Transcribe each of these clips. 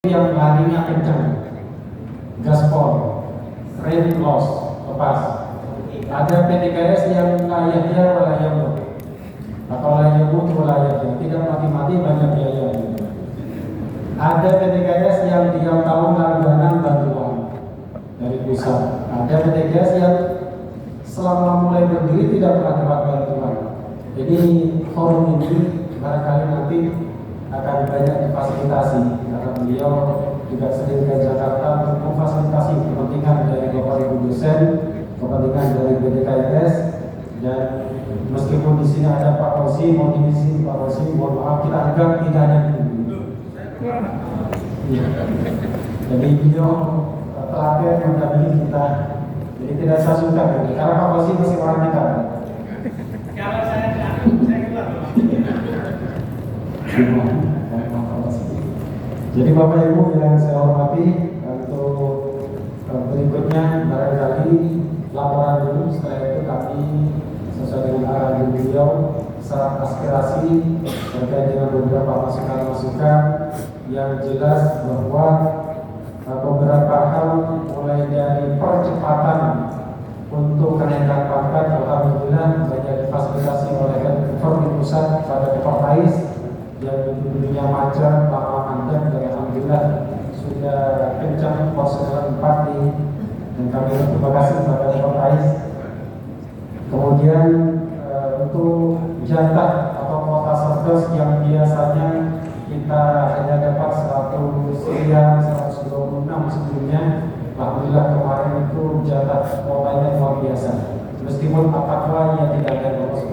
yang larinya kencang, gaspol, rate loss, lepas. Ada PTKS yang layaknya walayamut atau layamut walayamut, tidak mati-mati banyak biaya. Ada PTKS yang 3 tahun langganan bantuan dari pusat. Ada PTKS yang selama mulai berdiri tidak pernah dapat bantuan. Jadi forum ini barangkali nanti akan banyak difasilitasi karena beliau juga sering ke Jakarta untuk memfasilitasi kepentingan dari Bapak Ibu dosen, kepentingan dari BDKS, dan meskipun di sini ada Pak Rosi, mau diisi Pak Rosi, mohon maaf kita anggap tidak ada dulu. Ya. Jadi beliau telaten mendampingi kita, jadi tidak saya suka gitu. Karena Pak Rosi masih orang kita. Kalau saya keluar. Jadi Bapak Ibu yang saya hormati, untuk berikutnya barangkali laporan dulu, setelah itu kami sesuai dengan arahan beliau serat aspirasi terkait dengan beberapa masukan-masukan yang jelas bahwa beberapa hal mulai dari percepatan untuk kenaikan pangkat alhamdulillah banyak difasilitasi oleh Korpi Pusat pada Departais yang dulunya Majar, Pak Mandek, dan alhamdulillah sudah kencang personel 4 dan kami terima kasih kepada Departais. Kemudian untuk jatah atau kuota surplus yang biasanya kita hanya dapat 100 sekian, 126 sebelumnya, alhamdulillah kemarin itu jatah kuotanya luar biasa. Meskipun apakah yang tidak ada lolos.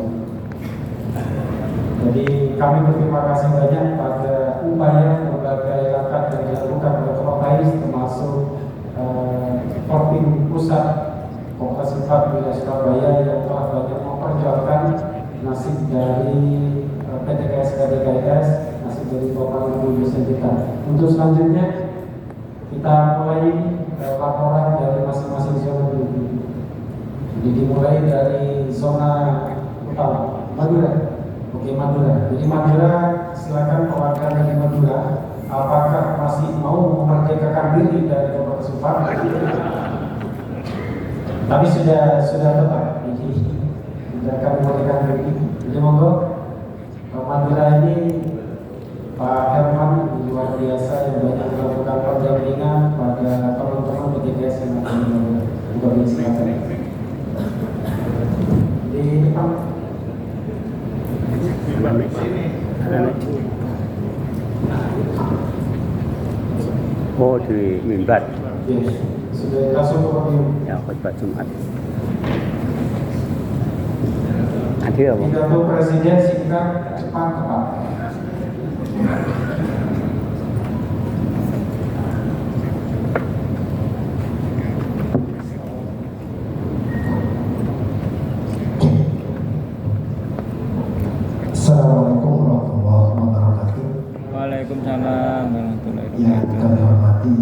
Jadi kami berterima kasih banyak pada upaya berbagai langkah yang dilakukan oleh Departais, termasuk Korpim Pusat Koperasi 4 Wilayah Surabaya yang telah banyak memperjuangkan nasib dari PTKS, nasib dari Bapak Ibu dosen kita. Untuk selanjutnya kita mulai laporan dari masing-masing zona dulu. Jadi dimulai dari zona utama Madura. Oke, Madura. Jadi Madura, silakan perwakilan dari Madura. Apakah masih mau memerdekakan diri dari Bapak Supar? Tapi sudah tetap. Jadi sudah kami memerdekakan diri. Jadi monggo Madura ini Pak Herman luar biasa yang banyak melakukan pendampingan pada teman-teman PTKS yang akan berisikan. Di depan. Oh, di mimbar. Yes, sudah langsung ke podium. Ya, khutbah Jumat. Adil apa? Pidato Presiden singkat, cepat, tepat. Assalamualaikum warahmatullahi wabarakatuh. Waalaikumsalam warahmatullahi Yang wabarakatuh. kami hormati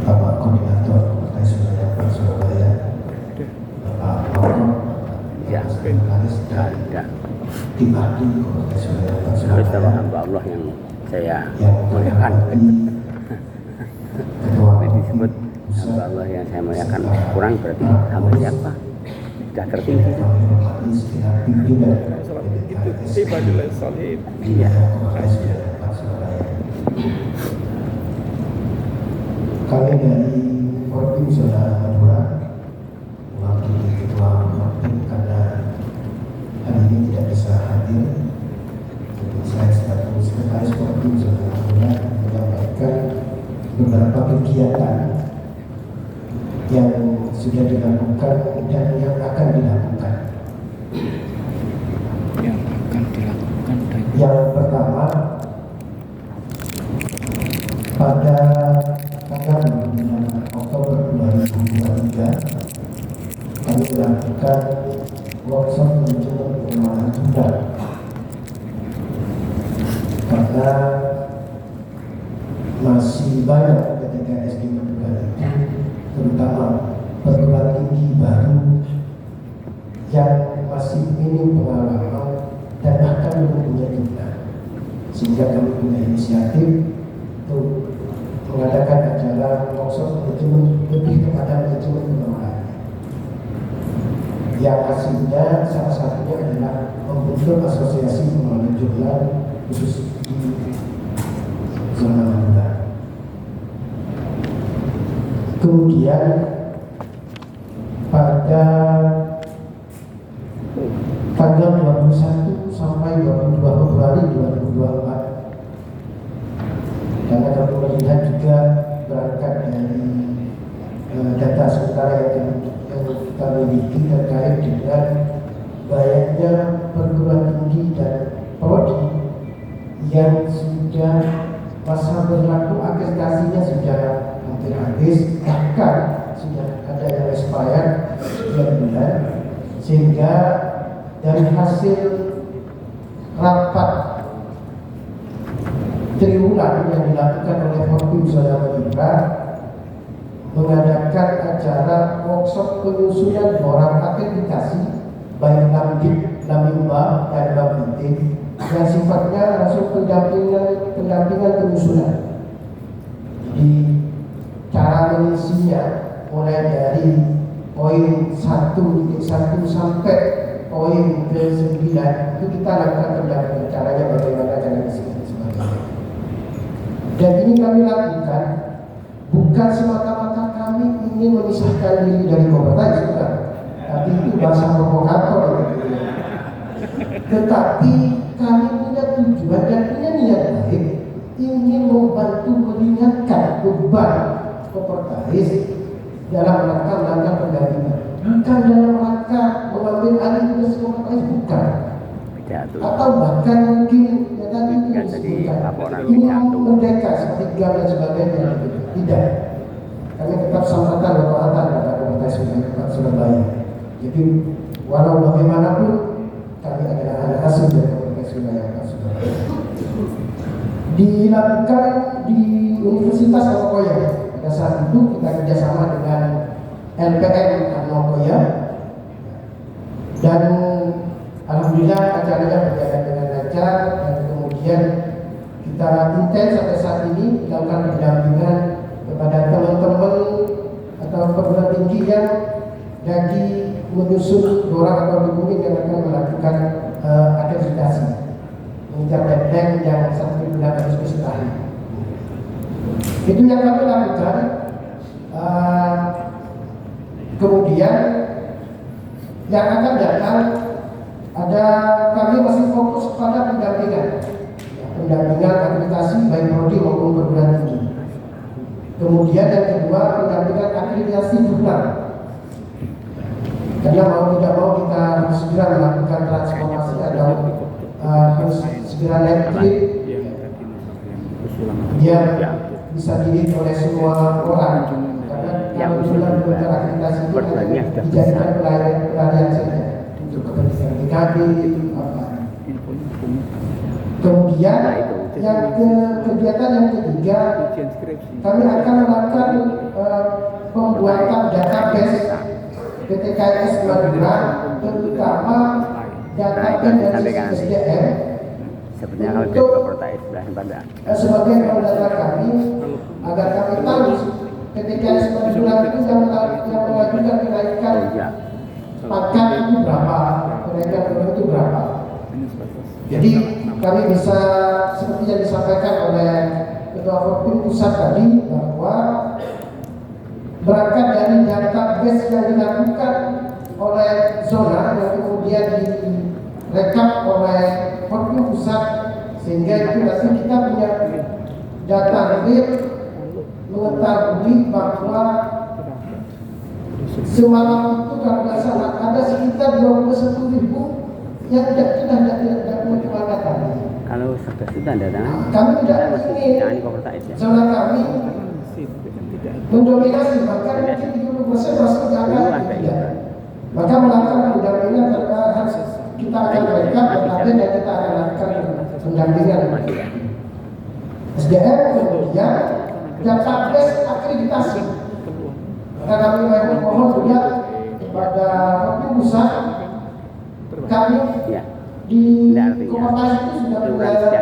Bapak Koordinator Partai Surabaya, Surabaya, Bapak Paul, Ya, Sekretaris dan ada. tim ahli Partai Surabaya, Harus Surabaya, hamba Allah yang saya yang muliakan. Ketua Disebut hamba Allah yang saya muliakan. Kurang berarti hamba siapa? Sudah tertinggi. Ibadillah Salib. Iya. Kami dari Korpim Saudara Madura mewakili Ketua Korpim karena hari ini tidak bisa hadir. Jadi saya sebagai Sekretaris Korpim Saudara Madura menyampaikan beberapa kegiatan yang sudah dilakukan dan yang akan dilakukan. Yang pertama, pada tanggal 9 Oktober 2023 kami melakukan workshop manajemen pengelolaan tunggal karena masih banyak PTKS di Madura itu, terutama perguruan tinggi baru yang masih minim pengalaman dan akan mempunyai tunggal, sehingga kami punya inisiatif untuk asosiasi pengelola jualan khusus di zona Madura. Kemudian pada tanggal 21 sampai 22 Februari 2024, karena kami melihat juga berangkat dari data sementara yang kita miliki terkait dengan banyaknya perguruan tinggi dan prodi yang sudah masa berlaku akreditasinya sudah hampir habis, bahkan sudah ada yang expired 9 bulan, sehingga dari hasil rapat triwulan yang dilakukan oleh Forkim Zona Madura mengadakan acara workshop penyusunan borang akreditasi baik Lamdip, Lamimba, dan Bapiti yang sifatnya langsung pendampingan penyusunan. Jadi cara mengisinya mulai dari poin 1.1 sampai poin ke-9 itu kita lakukan pendampingan, caranya bagaimana cara isi dan sebagainya. Dan ini kami lakukan bukan semata-mata kami ingin memisahkan diri dari komunitas, bukan. Tapi itu bahasa provokator. Tetapi kami punya tujuan dan punya niat baik, ingin membantu meringankan beban komunitas dalam rangka melakukan pendampingan, bukan dalam rangka mengambil alih tugas komunitas, bukan. Atau bahkan mungkin ya tadi itu disebutkan ingin merdeka seperti GAM dan sebagainya, tidak. Kami tetap sambatan dan taatan pada komunitas Surabaya. Jadi walau bagaimanapun kami adalah anak asuh dari komunitas Surabaya. Dilakukan di Universitas Anokoya. Pada saat itu kita kerjasama dengan LPM Anokoya, dan alhamdulillah acaranya berjalan dengan lancar, dan kemudian kita intens sampai saat ini melakukan pendampingan kepada teman-teman atau perguruan tinggi yang lagi menyusun borang atau dokumen yang akan melakukan akreditasi mengejar deadline yang 1 bulan Agustus terakhir. Itu yang kami lakukan. Kemudian yang akan datang ada, kami masih fokus pada pendampingan akreditasi baik prodi maupun perguruan tinggi. Kemudian yang kedua pendampingan akreditasi jurnal. Karena mau tidak mau kita harus segera melakukan transformasi atau harus segera naik trip biar bisa dilihat oleh semua orang. Karena kalau jurnal akreditasi itu dijadikan pelarian saja untuk kepentingan PKB apa. Kemudian yang kegiatan yang ketiga, kami akan melakukan pembuatan database PTKS Madura, terutama database dari SDM untuk sebagai data kami, agar kami tahu PTKS Madura itu yang mengajukan kenaikan pangkat itu berapa, kenaikan itu berapa. Jadi kami bisa seperti yang disampaikan oleh Ketua Forkim Pusat tadi, bahwa berangkat dari database yang dilakukan oleh zona yang kemudian direkap oleh Forkim Pusat, sehingga itu nanti kita punya data real mengetahui bahwa semalam itu kalau nggak salah ada sekitar 21.000 yang tidak punya data. Kalau sudah datang, kami tidak ingin zona kami mendominasi, bahkan mungkin 30% masuk ke angka tidak. Maka melakukan pendampingan harus kita akan berikan dan kita akan lakukan pendampingan SDM, kemudian database akreditasi. Maka kami mohon juga kepada Forkim Pusat, kami di komunitas itu sudah punya data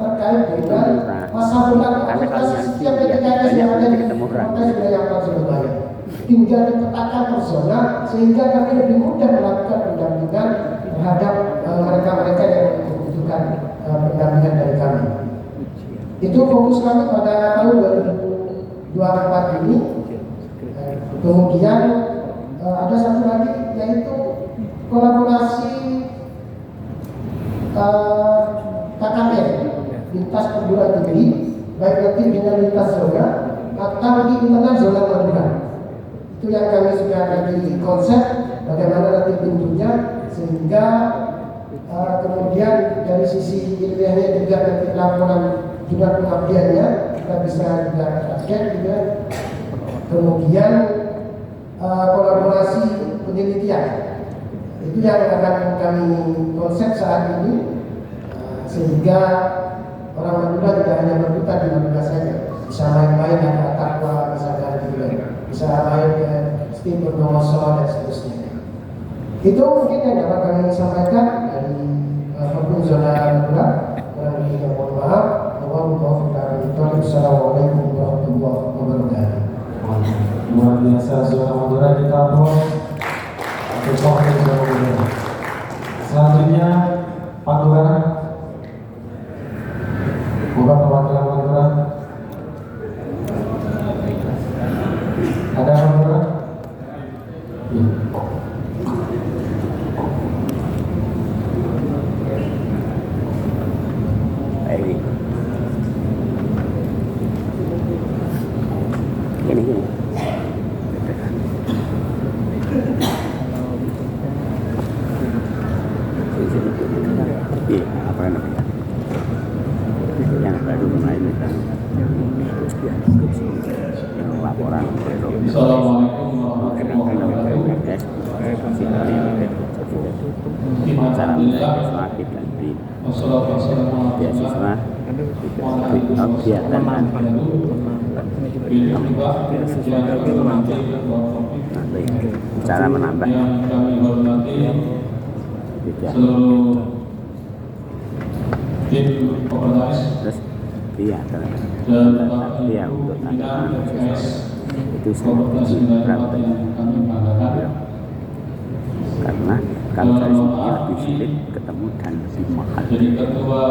terkait dengan masa berlaku akreditasi setiap PTKS yang ada di komunitas wilayah Surabaya. Tinggal dipetakan persona sehingga kami lebih mudah melakukan pendampingan terhadap mereka-mereka yang membutuhkan pendampingan dari kami. Itu fokus kami pada tahun 2024 ini. Kemudian ada satu lagi yaitu kolaborasi KKN lintas perguruan tinggi, baik nanti dengan lintas zona atau di internal zona Madura. Itu yang kami sudah ada di konsep bagaimana nanti bentuknya, sehingga kemudian dari sisi ilmiahnya juga nanti laporan jumlah pengabdiannya kita bisa juga update juga. Kemudian kolaborasi penelitian itu yang akan kami konsep saat ini, sehingga orang Madura tidak hanya berputar di Madura saja, bisa main-main ada Takwa misalkan gitu, bisa main ke Steve Bondowoso dan seterusnya. Itu mungkin yang dapat kami sampaikan dari Forum Zona Madura. Kurang lebihnya mohon maaf. Wassalamualaikum warahmatullahi wabarakatuh. Luar biasa Zona Madura, kita bos untuk Forum Zona Madura. Selanjutnya Pak Lurah, bukan perwakilan Madura. Ada Madura? Ya. Baik. Gini. Iya, apa namanya? Yang baru mulai laporan. Assalamualaikum warahmatullahi wabarakatuh. Wassalatu wassalamu ala Beasiswa kegiatan cara menambah yang kami hormati tidak seluruh tim komisaris terus dia dan dia Bapak untuk Ibu pimpinan tanda TPS itu Kabupaten sangat berat Wilayah yang kami banggakan. karena kalau dari sini lebih sulit ketemu dan lebih mahal Jadi ketua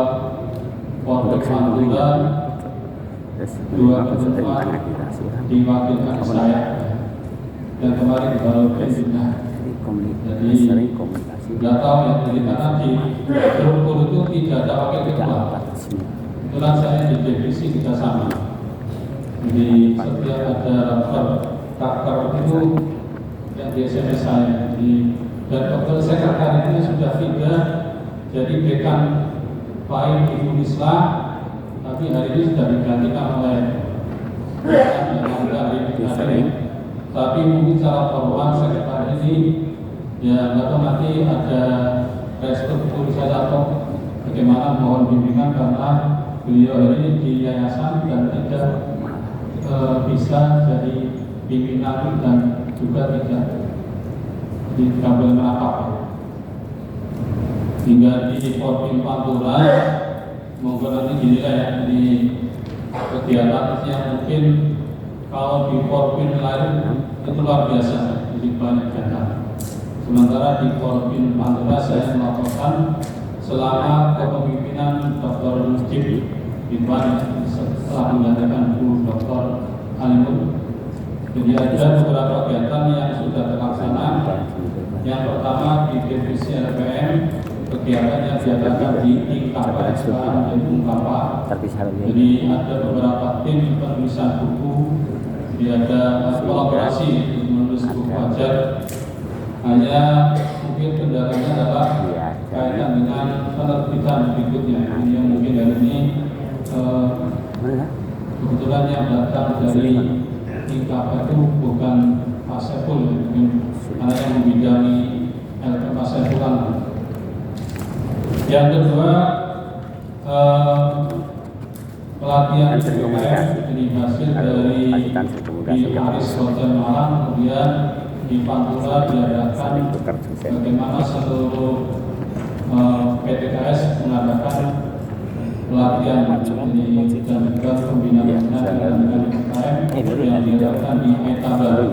untuk Wakil semua Madura terus dua memang sudah ketua agitasi diwakilkan saya dan kemarin baru pindah. Jadi sering komunikasi nggak tahu ya, jadi karena di struktur itu tidak ada wakil tidak ketua. dapat semua Kebetulan saya di divisi kita sama. Jadi setiap ada raper itu yang di SMS saya. Jadi dan dokter sekretariat ini sudah pindah jadi dekan Pak Ibu Islam, tapi hari ini sudah digantikan oleh dekan yang hari. Tapi mungkin cara perubahan sekretariat ini ya nggak tahu nanti ada restrukturisasi atau bagaimana, mohon bimbingan karena beliau ini di yayasan dan tidak bisa jadi pimpinan dan juga tidak diambil merapat. Hingga di Forum Pantura mungkin nanti gini ya, di kegiatan yang mungkin kalau di Forum lain itu luar biasa, jadi banyak kegiatan. Sementara di Forum Pantura saya melaporkan selama kepemimpinan Dr. Mujib Ridwan setelah menggantikan Bu Dr. Alimun. Jadi ada beberapa kegiatan yang sudah terlaksana. Yang pertama di divisi LPM, kegiatan yang diadakan di Tingkapa, sekarang di Bungkapa. Jadi ada beberapa tim penulisan buku, jadi ada kolaborasi untuk menulis buku ajar. Hanya mungkin kendalanya adalah kaitan dengan penerbitan berikutnya. Yang mungkin hari ini kebetulan yang datang dari Tingkapa itu bukan Pak Saiful, mungkin karena yang membidangi LPM Pak Saifulan. Yang kedua pelatihan BPM ini hasil dari di Aris Hotel Malang, kemudian di Pantura diadakan bagaimana seluruh PTKS mengadakan pelatihan ini dan juga pembinaan dengan UKM yang diadakan di Metabel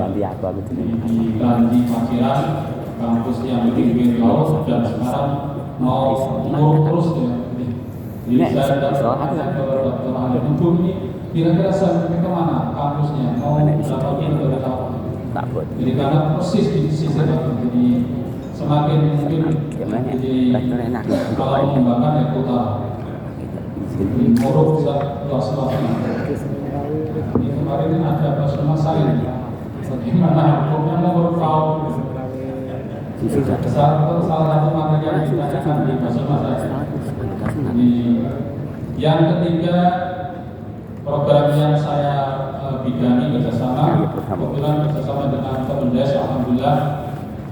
di Kandi Paciran, kampus yang di pinggir laut, dan sekarang mau ngurus terus ya. Jadi saya datang ke Dr. Ali Nubung ini kira-kira sampai kemana kampusnya, mau berapa kilo dari tahun. Jadi karena persis di sisi itu, jadi semakin mungkin jadi kalau mengembangkan ya kota. Jadi Moro bisa luas luasnya. Ini kemarin ada Basma Sarin. Bagaimana hukumnya mau tahu? Salah satu materi yang ditanyakan di Basma Sarin. Yang ketiga, program yang saya bidani kerjasama, kebetulan kerjasama dengan Kemendes, alhamdulillah,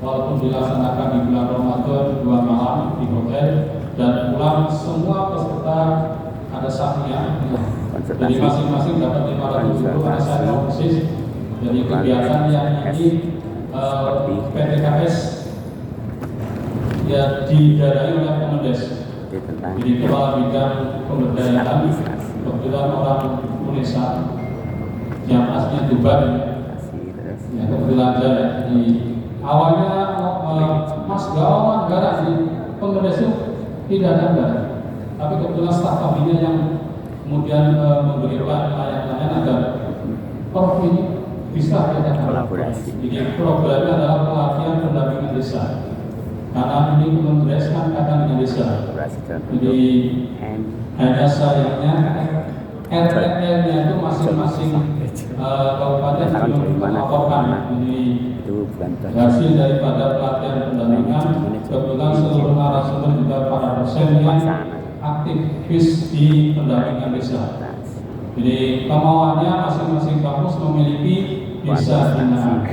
walaupun dilaksanakan di bulan Ramadan 2 malam di hotel dan pulang semua peserta ada saknya. Jadi masing-masing dapat 500 ribu karena saya tahu persis. Jadi kegiatan yang ini PTKS ya didanai oleh Kemendes. Jadi kepala bidang pemberdayaan kebetulan orang Indonesia yang aslinya Tuban ya kebetulan aja ya. Jadi awalnya Mas Gawa anggaran di Kemendes itu tidak ada anggaran, tapi kebetulan staf kabinet yang kemudian memberikan layanan agar Prof ini bisa kita kolaborasi. Jadi programnya adalah pelatihan pendampingan desa. Karena ini Kemendes kan kaitan dengan desa. Jadi hanya sayangnya RPL-nya itu masing-masing kabupaten belum melaporkan. Jadi hasil daripada pelatihan pendampingan kebetulan seluruh narasumber juga para dosen yang aktivis di pendampingan desa. Jadi kemauannya masing-masing kampus memiliki desa binaan.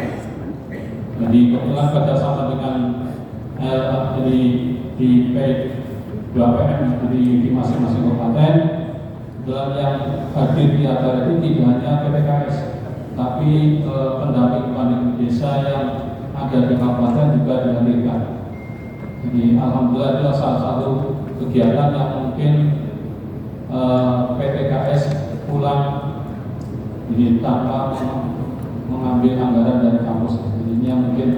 Jadi kebetulan kerjasama dengan jadi di P2PM jadi di masing-masing kabupaten dalam yang hadir di acara itu tidak hanya PPKS tapi pendamping desa yang ada di kabupaten juga dihadirkan. Jadi alhamdulillah itu salah satu kegiatan yang mungkin PPKS pulang jadi tanpa mengambil anggaran dari kampus. Jadi ini yang mungkin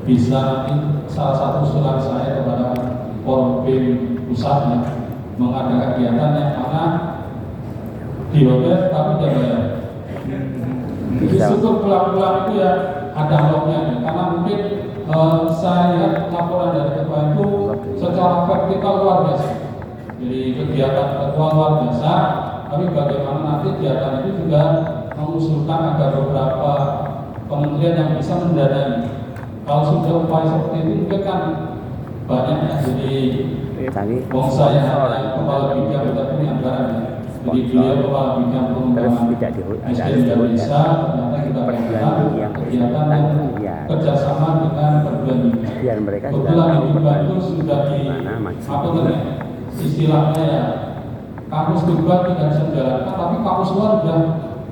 bisa nanti salah satu usulan saya kepada Korbin pusatnya mengadakan kegiatan yang mana di hotel tapi tidak bayar. Jadi syukur pulang-pulang itu ya ada lognya ya. Karena mungkin saya lihat laporan dari ketua itu secara vertikal luar biasa. Jadi kegiatan ketua luar biasa, tapi bagaimana nanti kegiatan itu juga mengusulkan agar beberapa kementerian yang bisa mendanai. Kalau sudah upaya seperti itu mungkin kan banyak ya. Jadi saya hanya kepala bidang tetapi anggaran. Jadi beliau kepala bidang pengembangan SDM dan desa, ternyata kita lakukan kegiatan yang kerjasama dengan perguruan tinggi. Kebetulan di Tuban itu sudah di apa namanya istilahnya ya kampus Tuban tidak bisa dijalankan, tapi kampus luar sudah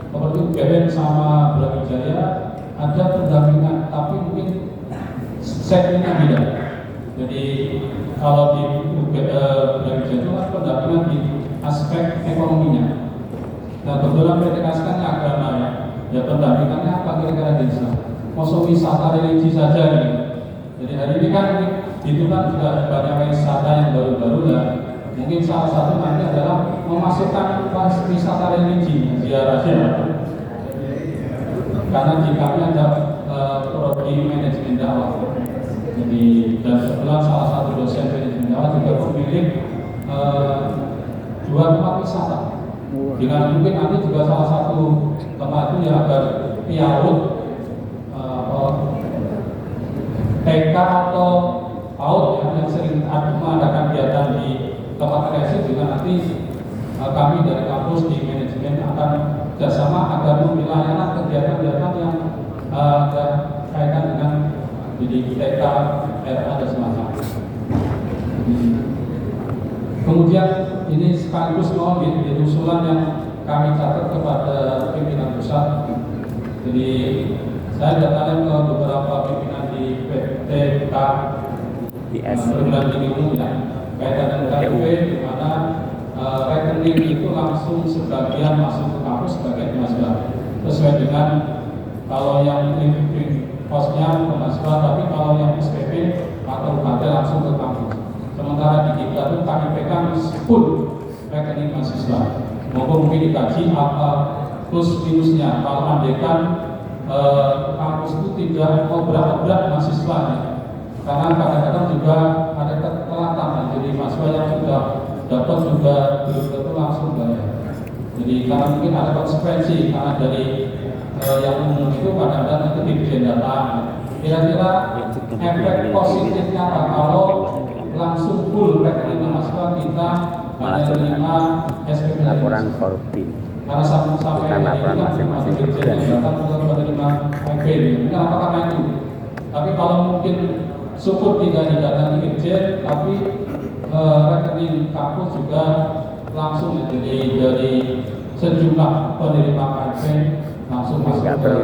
seperti UGM sama Brawijaya ada pendampingan, tapi mungkin segmennya beda. Jadi kalau di Brawijaya itu kan pendampingan di aspek ekonominya. Nah kebetulan PTKS kan agama ya, ya pendampingannya apa kira-kira desa? Masuk wisata religi saja gitu. Jadi hari ini kan itu kan juga banyak wisata yang baru-baru lah. Mungkin salah satu nanti adalah memasukkan wisata religi ziarah-ziarah. Karena di kami ada prodi manajemen dakwah. Jadi dan kebetulan salah satu dosen manajemen dakwah juga pemilik 2 tempat wisata. Dengan mungkin nanti juga salah satu tempat itu ya agar piaut TK atau PAUD yang sering mengadakan kegiatan di tempat kreasi juga nanti kami dari kampus di manajemen akan kerjasama agar melayani kegiatan-kegiatan yang ada kaitan dengan jadi TK, RA dan semacamnya. Kemudian ini sekaligus mau jadi usulan yang kami catat kepada pimpinan pusat. Jadi saya datangnya ke beberapa pimpinan di PTK perguruan tinggi umum ya, kaitan dengan KUP di mana rekening itu langsung sebagian masuk ke kampus sebagai mahasiswa sesuai dengan kalau yang living cost-nya ke mahasiswa, tapi kalau yang SPP atau UKT langsung ke kampus. Sementara di kita itu kami pegang full rekening mahasiswa. Mungkin dikaji apa plus minusnya. Kalau andaikan kampus itu tidak obrak-abrak mahasiswanya, karena kadang-kadang juga ada ketelatan. Jadi mahasiswa yang sudah dapat juga belum tentu langsung bayar. Jadi karena mungkin ada konsekuensi, karena dari yang umum itu kadang-kadang itu dibikin data. Kira-kira efek positifnya apa kalau langsung full rekening mahasiswa kita hanya menerima SPP laporan korupsi, karena sampai bukan laporan masing-masing dirjen yang datang untuk menerima IP. Kenapa? Karena itu. Tapi kalau mungkin syukur tidak didatangi dirjen, tapi rekening kampus juga langsung ya, jadi dari sejumlah penerima IP langsung masuk ke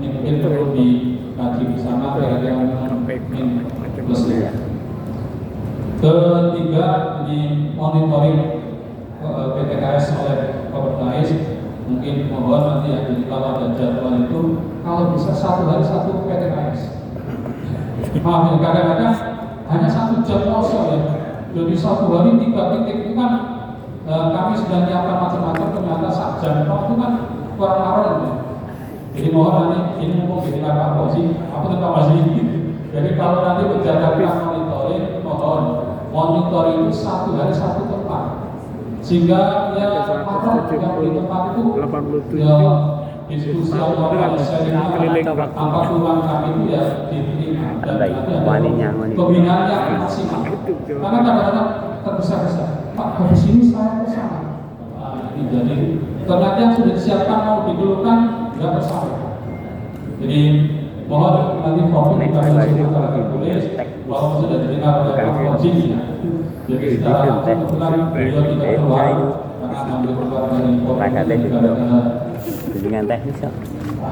ini, mungkin perlu dikaji di sana kira-kira mungkin plus ya. Ketiga, di monitoring PTKS oleh Kopdais, mungkin mohon nanti ya, jadi kalau ada jadwal itu kalau bisa satu hari satu PTKS. Maaf ya, kadang-kadang hanya satu jam kosong ya. Jadi satu hari 3 titik itu kan kami sudah menyiapkan macam-macam, ternyata sak jam itu kan kurang marah ya. Jadi mohon nanti ini mumpung jadi Pak Fauzi, aku tetap masih. Jadi kalau nanti menjalankan monitoring, mohon monitoring itu satu hari satu tempat, sehingga ya marah yang di tempat itu ya diskusi atau sharing apa kurang kami itu ya diterima dan nanti ada pembinaan yang maksimal. Karena kadang-kadang tergesa-gesa, Pak habis ini saya bersama. Jadi ternyata yang sudah disiapkan mau didulukan tidak bersama. Jadi mohon nanti fokus kita mencoba tertulis bahwa sudah didengar oleh Pak Fauzi. Jadi secara langsung kebetulan beliau tidak keluar karena ambil keluar dari dengan teknis ya.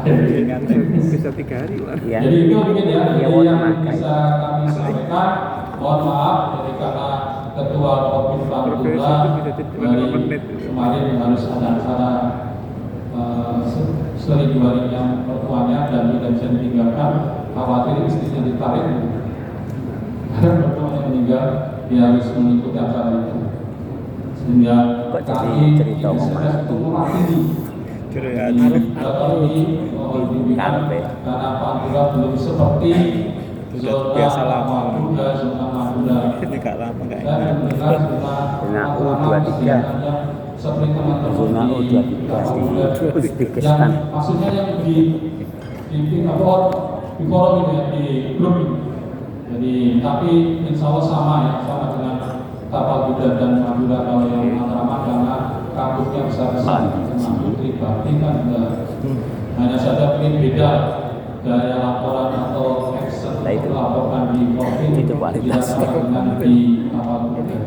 Dengan teknis bisa 3 hari lah. Ya. Jadi itu mungkin ya, Ya, jadi yang bisa kami sampaikan. Mohon maaf, jadi karena Ketua Kominfo dari kemarin harus ada acara seri 2 yang pertemuannya dan tidak bisa ditinggalkan, khawatir istrinya ditarik karena pertemuannya meninggal, dia harus mengikuti acara itu, sehingga Kok jadi kami cerita sedang tumbuh tinggi. Karena Pantura belum seperti Sudah biasa lama. zona Madura. Ini gak lama kayaknya. Dan mendengar Zona U23. seperti teman-teman Zona di U23 di Uzbekistan. yang maksudnya yang di forum ini ya, di grup ini. Jadi tapi insya Allah sama ya, sama dengan Tapal Kuda dan Madura kalau yang Matraman karena kampusnya besar-besar. Putri Bakti kan hanya saja mungkin beda gaya laporan atau action Nah, itu. laporkan di COVID Itu kualitas. tidak sama dengan di Tapal Kuda.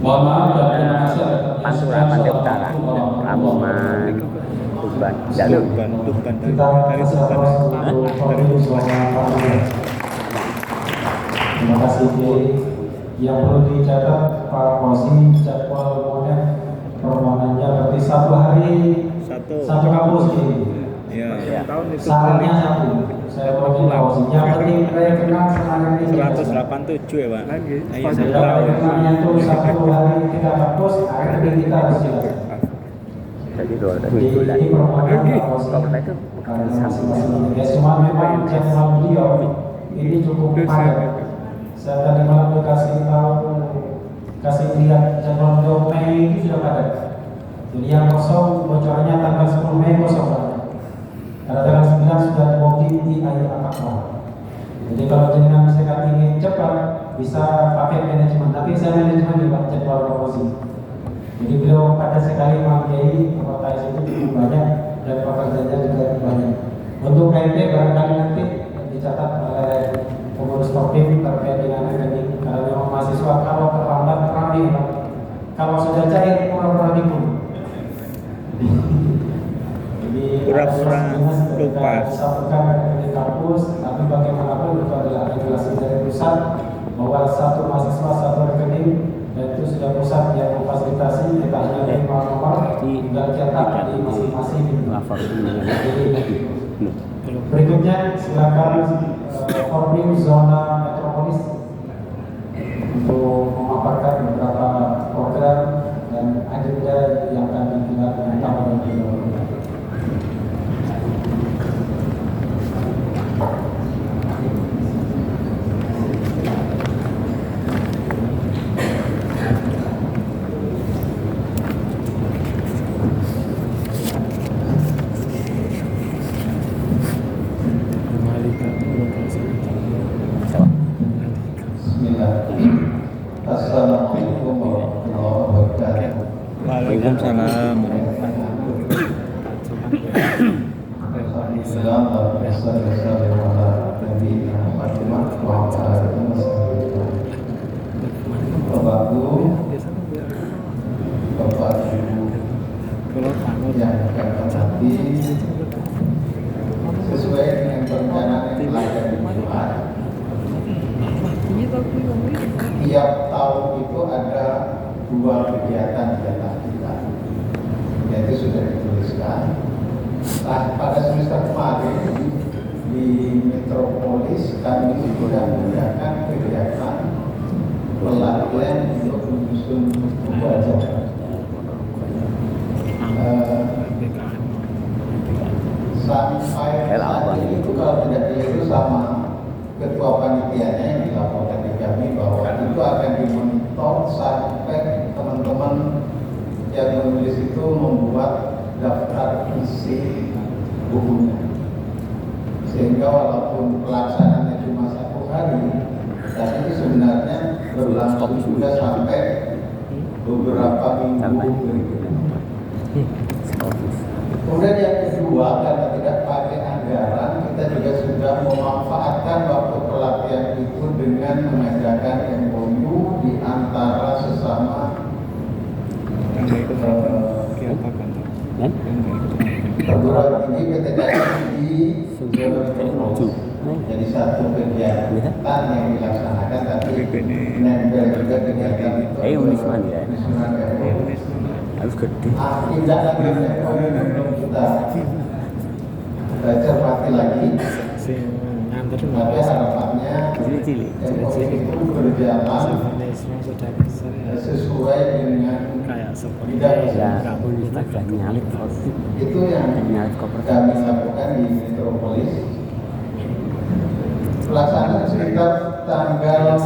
Mohon maaf dan terima kasih atas Pantura Pantai Utara, Lamongan, Tuban, Jalur. Tuban Kita dari kasih Tuban. aplaus untuk Polri Suwana Pantura. Terima kasih Ji. Yang perlu dicatat Pak Fauzi, jadwal permohonannya berarti 1 hari satu kampus ini. Iya. Syaratnya 1. Saya mau Fauzi. Yang penting saya kenal sekarang ini. 187 ya Pak. Ayo Jadi saya tahu. kenalnya itu 1 hari 3 kampus, akhirnya kita harus jelas. Jadi 2 Jadi bulan. ini permohonan Pak Fauzi. Kalau itu Karena masing-masing ya, cuma memang jadwal beliau ini cukup padat. Saya tadi malam kasih lihat jadwal beliau Mei itu sudah padat. Jadi yang kosong bocorannya tanggal 10 Mei kosong banget. Karena tanggal 9 sudah booking di akhir akad. Jadi kalau jenengan misalkan ingin cepat bisa pakai manajemen. Tapi saya manajemen di jadwal promosi. Jadi beliau padat sekali mengkiai apakah itu cukup banyak dan pekerjaannya juga banyak. Untuk KMP barangkali nanti dicatat oleh pengurus Kopim terkait dengan rekening. Karena memang mahasiswa kalau terlambat ramai, kalau sudah cair pura-pura dikun. Jadi Pura-pura lupa. disampaikan di kampus, tapi bagaimanapun itu adalah regulasi dari pusat bahwa satu mahasiswa satu rekening dan itu sudah pusat yang memfasilitasi, kita hanya terima nomor tinggal cetak di masing-masing. Jadi berikutnya silakan Korbim zona metropolis. untuk memaparkan beberapa program dan agenda yang akan digelar pada beliau. Assalamualaikum warahmatullahi wabarakatuh. Waalaikumsalam. Bapak Ibu, Bapak Ibu yang akan hormati, sesuai dengan perencanaan yang telah kami buat, tiap tahun itu ada 2 kegiatan di atas kita, yaitu sudah dituliskan. Nah, pada semester kemarin di Metropolis kami sudah mengadakan kegiatan pelatihan untuk menyusun buku acara. Sampai saat ini itu kalau tidak keliru sama ketua panitianya yang dilaporkan di kami bahwa itu akan dimonitor sampai teman-teman yang menulis itu membuat daftar isi bukunya, sehingga walaupun pelaksanaannya cuma 1 hari, tapi itu sebenarnya berlangsung juga sampai beberapa minggu berikutnya. Kemudian yang kedua, karena tidak pakai anggaran, kita juga sudah memanfaatkan waktu pelatihan itu dengan mengadakan MOU di antara sesama perguruan tinggi PTKI di Metropolis. Jadi satu kegiatan yang dilaksanakan, tapi nempel juga kegiatan itu. Unisman ya. Harus gede. Tidak lagi belum kita cermati lagi. Tapi harapannya MOU itu berjalan sesuai dengan bidang itu yang kami lakukan di Metropolis. Pelaksanaan sekitar tanggal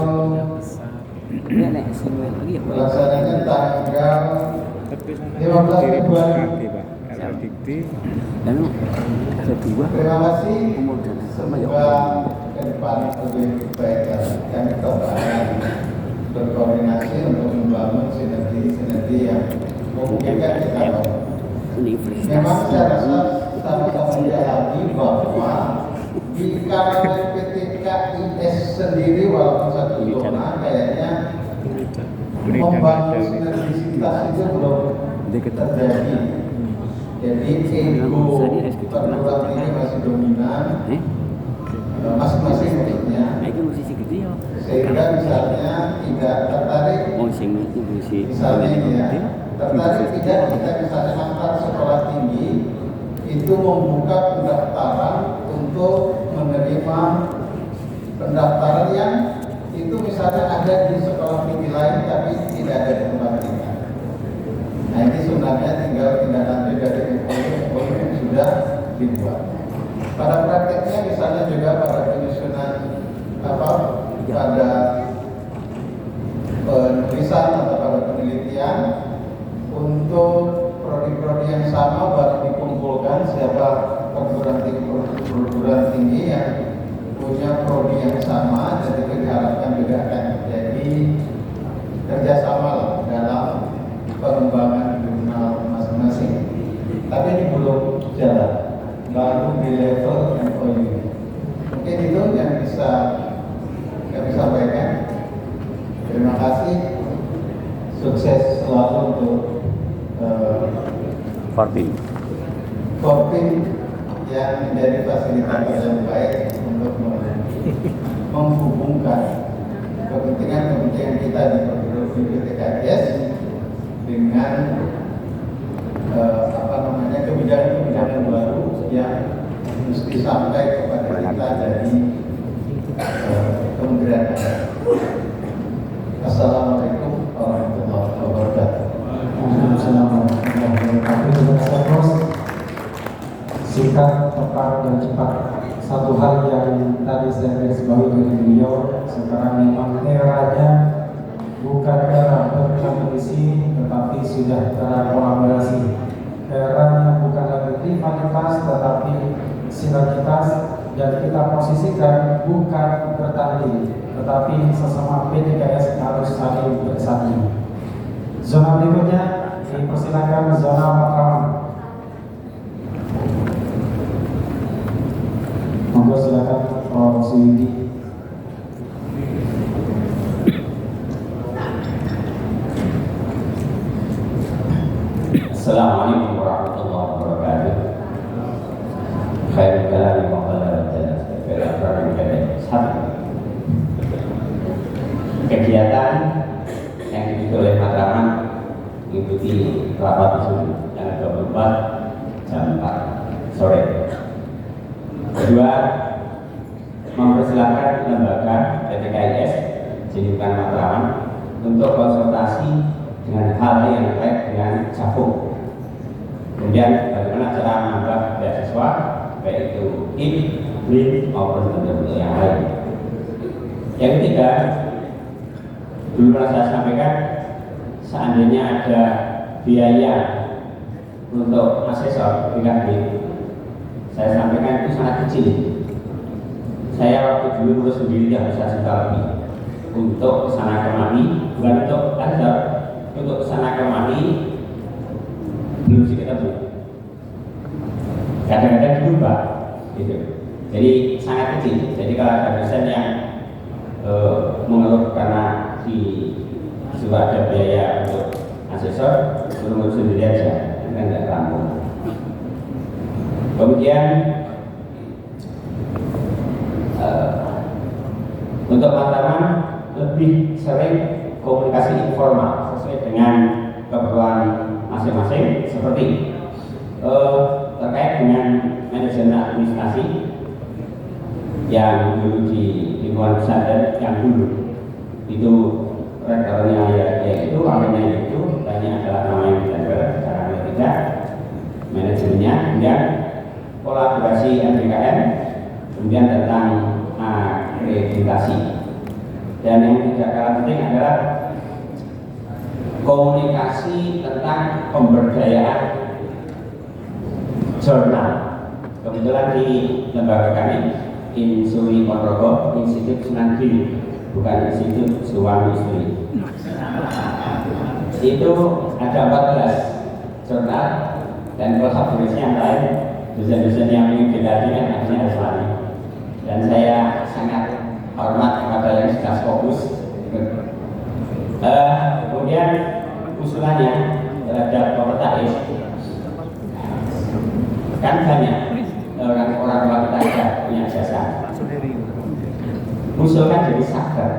pelaksananya tanggal 15 Februari. Dan kedua, Terima kasih. Semoga ke depan lebih baik lagi. Kami coba berkoordinasi untuk membangun sinergi yang memungkinkan kita bangun. Memang saya rasa sama-sama menjalani bahwa di kalangan PTKIS sendiri walaupun satu zona kayaknya membangun sinergisitas itu belum terjadi. Jadi ego perguruan tinggi masih dominan, masing-masing maksudnya, sehingga misalnya tidak tertarik, misalnya ini ya, tertarik tidak kita misalnya angkat sekolah tinggi itu membuka pendaftaran untuk menerima pendaftaran yang itu misalnya ada di sekolah tinggi lain tapi tidak ada di tempat kita. Nah ini sebenarnya tinggal tindak lanjut dari MOU yang sudah dibuat. Pada prakteknya misalnya juga pada penyusunan pada penulisan atau pada penelitian untuk prodi-prodi yang sama baru dikumpulkan siapa perguruan tinggi yang punya prodi yang sama, jadi diharapkan juga akan terjadi kerjasama dalam pengembangan jurnal masing-masing. Tapi ini belum jalan, baru di level MOU. Mungkin itu yang bisa kami sampaikan. Terima kasih, sukses selalu untuk Korping yang menjadi fasilitas yang baik untuk menghubungkan kepentingan kita di perguruan tinggi PTKIS dengan kebijakan baru yang mesti sampai kepada kita dari Kementerian Agama. singkat, tepat, dan cepat. Satu hal yang tadi saya garis bawahi dari beliau, sekarang memang eranya bukan era berkompetisi, tetapi sudah era kolaborasi. Eranya bukan lagi rivalitas, tetapi sinergitas, dan kita posisikan bukan bertanding, tetapi sesama PDKS harus saling bersanding. Zona berikutnya dipersilakan zona Matraman. Monggo silakan Prof. Suyudi. Assalamualaikum warahmatullahi wabarakatuh. Khairul kalami wa khairul satu. Kegiatan yang diikuti oleh Matraman mengikuti rapat subuh yang 24 jam 4 sore. Kedua, mempersilahkan lembaga PTKIS Jinjukan Matraman untuk konsultasi dengan hal yang terkait dengan Javu. Kemudian bagaimana cara menambah beasiswa, baik itu in, green maupun bentuk yang lain. Yang ketiga, dulu pernah saya sampaikan, seandainya ada biaya untuk asesor PKB, saya sampaikan itu sangat kecil. Saya waktu dulu ngurus sendiri 3 juta lebih untuk kesana kemari, bukan untuk kantor, untuk kesana kemari belum sih ketemu. Kadang-kadang berubah, gitu. Jadi sangat kecil. Jadi kalau ada dosen yang mengeluh karena di sudah ada biaya untuk asesor, suruh ngurus sendiri aja, kan nggak rampung. Kemudian untuk Matraman lebih sering komunikasi informal sesuai dengan keperluan masing-masing, seperti terkait dengan manajemen administrasi yang dulu di lingkungan pesantren, yang dulu itu rektornya ya itu, akhirnya itu banyak adalah nama yang ditempel secara tidak manajemennya, kemudian kolaborasi MBKM, kemudian tentang akreditasi, dan yang tidak kalah penting adalah komunikasi tentang pemberdayaan jurnal. Kebetulan di lembaga kami Insuri Ponorogo, Institut Sunan Giri, bukan Institut Suami Istri. Itu ada 14 jurnal, dan kolaborasi yang lain dosen-dosen yang ingin dilatihkan akhirnya harus lari. Dan saya sangat hormat kepada yang sudah fokus. Kemudian usulannya terhadap pemerintah kan banyak orang tua kita ada punya jasa, usulkan jadi satker.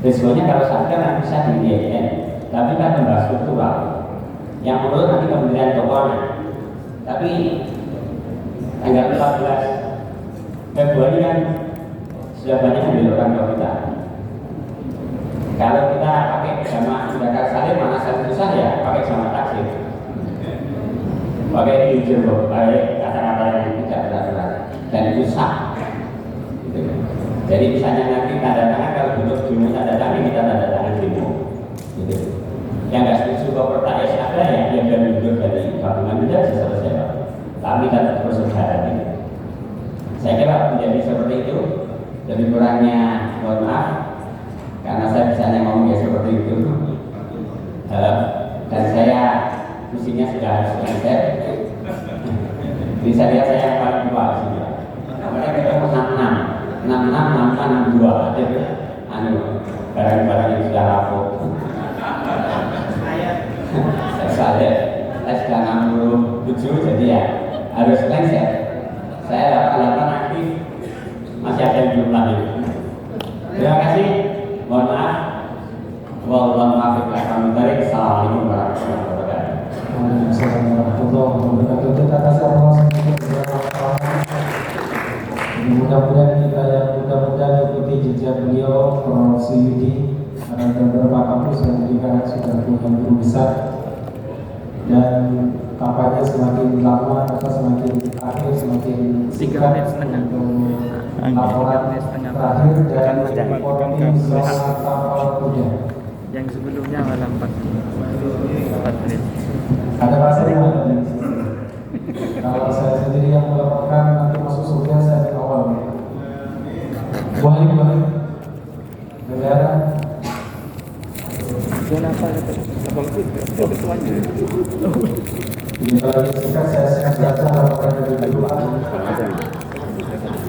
Resikonya kalau satker nanti bisa di IAIN, tapi kan membahas struktural yang menurut nanti Kementerian Keuangan. Tapi tanggal 14 Februari kan sudah banyak yang dilakukan ke kita. Kalau kita pakai jamaah zakat salim, mana satu susah ya pakai jamaah taksir, pakai hijir, pakai kata-kata yang tidak berat-berat, dan itu sah. Gitu. Jadi misalnya nanti tanda tangan, kalau butuh demo tanda tangan, kita tanda tangan demo. Gitu. Yang nggak setuju kopertas ada ya, dia biar mundur dari bangunan itu aja selesai. Tapi kita terus berjalan ini. Saya kira menjadi seperti itu. Lebih kurangnya mohon maaf karena saya bisa ngomong ya seperti itu. Dan saya mestinya sudah harus selesai. Bisa lihat saya yang paling tua di sini. Mereka ketemu 66, 62. Barang-barang yang sudah lapuk. Saya sudah 67, jadi ya harus lengser. Saya 88 aktif, masih ada yang belum lahir. Terima kasih, mohon maaf. Wassalamualaikum warahmatullahi wabarakatuh. Waalaikumsalam warahmatullahi wabarakatuh. Terima kasih Allah. Mudah-mudahan kita yang mudah-mudahan ikuti jejak beliau, Prof. Suyudi, karena beberapa kampus yang juga sudah punya guru besar, dan kampanye semakin lama atau semakin akhir semakin 3 menit setengah. laporan terakhir dari Polri Zona Tapal Kuda. Yang sebelumnya malah 4 menit. Ada rasanya ada di sini. Kalau saya sendiri yang melaporkan nanti masuk surga saya di awal. Balik negara. Zona apa kata? Kapal ketuanya. Jadi kalau singkat saya baca laporan dari dulu.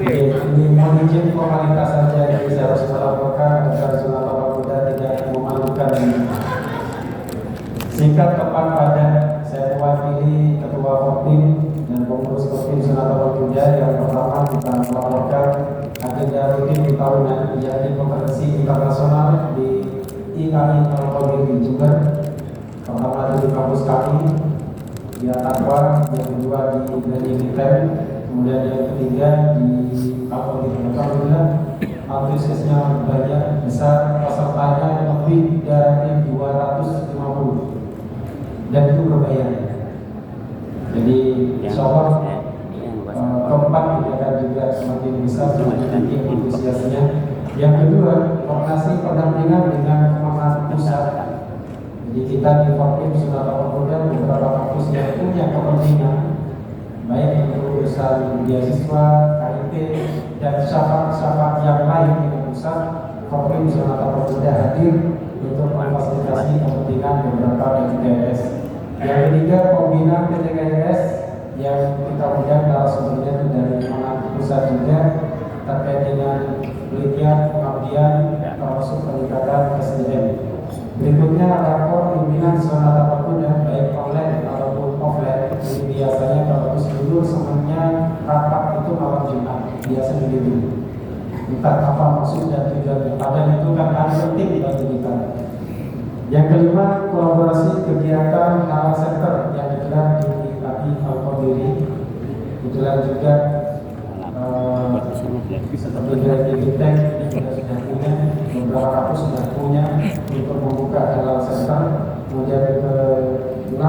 Ini mohon izin formalitas saja, jadi saya harus melaporkan agar Zona Tapal Kuda tidak memalukan. Singkat tepat pada saya mewakili Ketua Kopim dan pengurus Kopim Zona Tapal Kuda yang pertama kita melaporkan agenda rutin di tahunan, yakni konferensi internasional di IAI Al-Qadiri Jember. Pertama di kampus kami di Ataqwa, yang kedua di Militer, kemudian yang ketiga di Al-Qadiri. Alhamdulillah antusiasnya banyak, besar, pesertanya lebih dari 250 dan itu berbayar. Jadi insya Allah keempat kegiatan juga semakin besar, semakin tinggi antusiasnya. Yang kedua, koordinasi pendampingan dengan kementerian pusat. Jadi kita di Forkim Zona Tapal Kuda beberapa kampus yang punya kepentingan baik untuk urusan beasiswa, KIP dan syafaat yang lain dengan pusat. Forkim Zona Tapal Kuda hadir untuk memfasilitasi kepentingan beberapa PTKS. Yang ketiga, pembinaan PTKS yang kita undang narasumbernya dari kementerian pusat juga terkait dengan pelitian, pengabdian, termasuk peningkatan SDM. Berikutnya rapor pimpinan Zona Tapal Kuda baik online ataupun offline. Jadi biasanya kalau dulu semuanya rapat itu malam Jumat, biasa begitu. Entah apa maksud dan tujuannya, padahal itu kan penting bagi kita. Yang kelima, kolaborasi kegiatan Halal Center yang digelar di IAI Al-Qadiri. Kebetulan juga seperti dari Gitek kita sudah punya, beberapa kampus sudah punya untuk membuka Halal Center. Kemudian ke-6,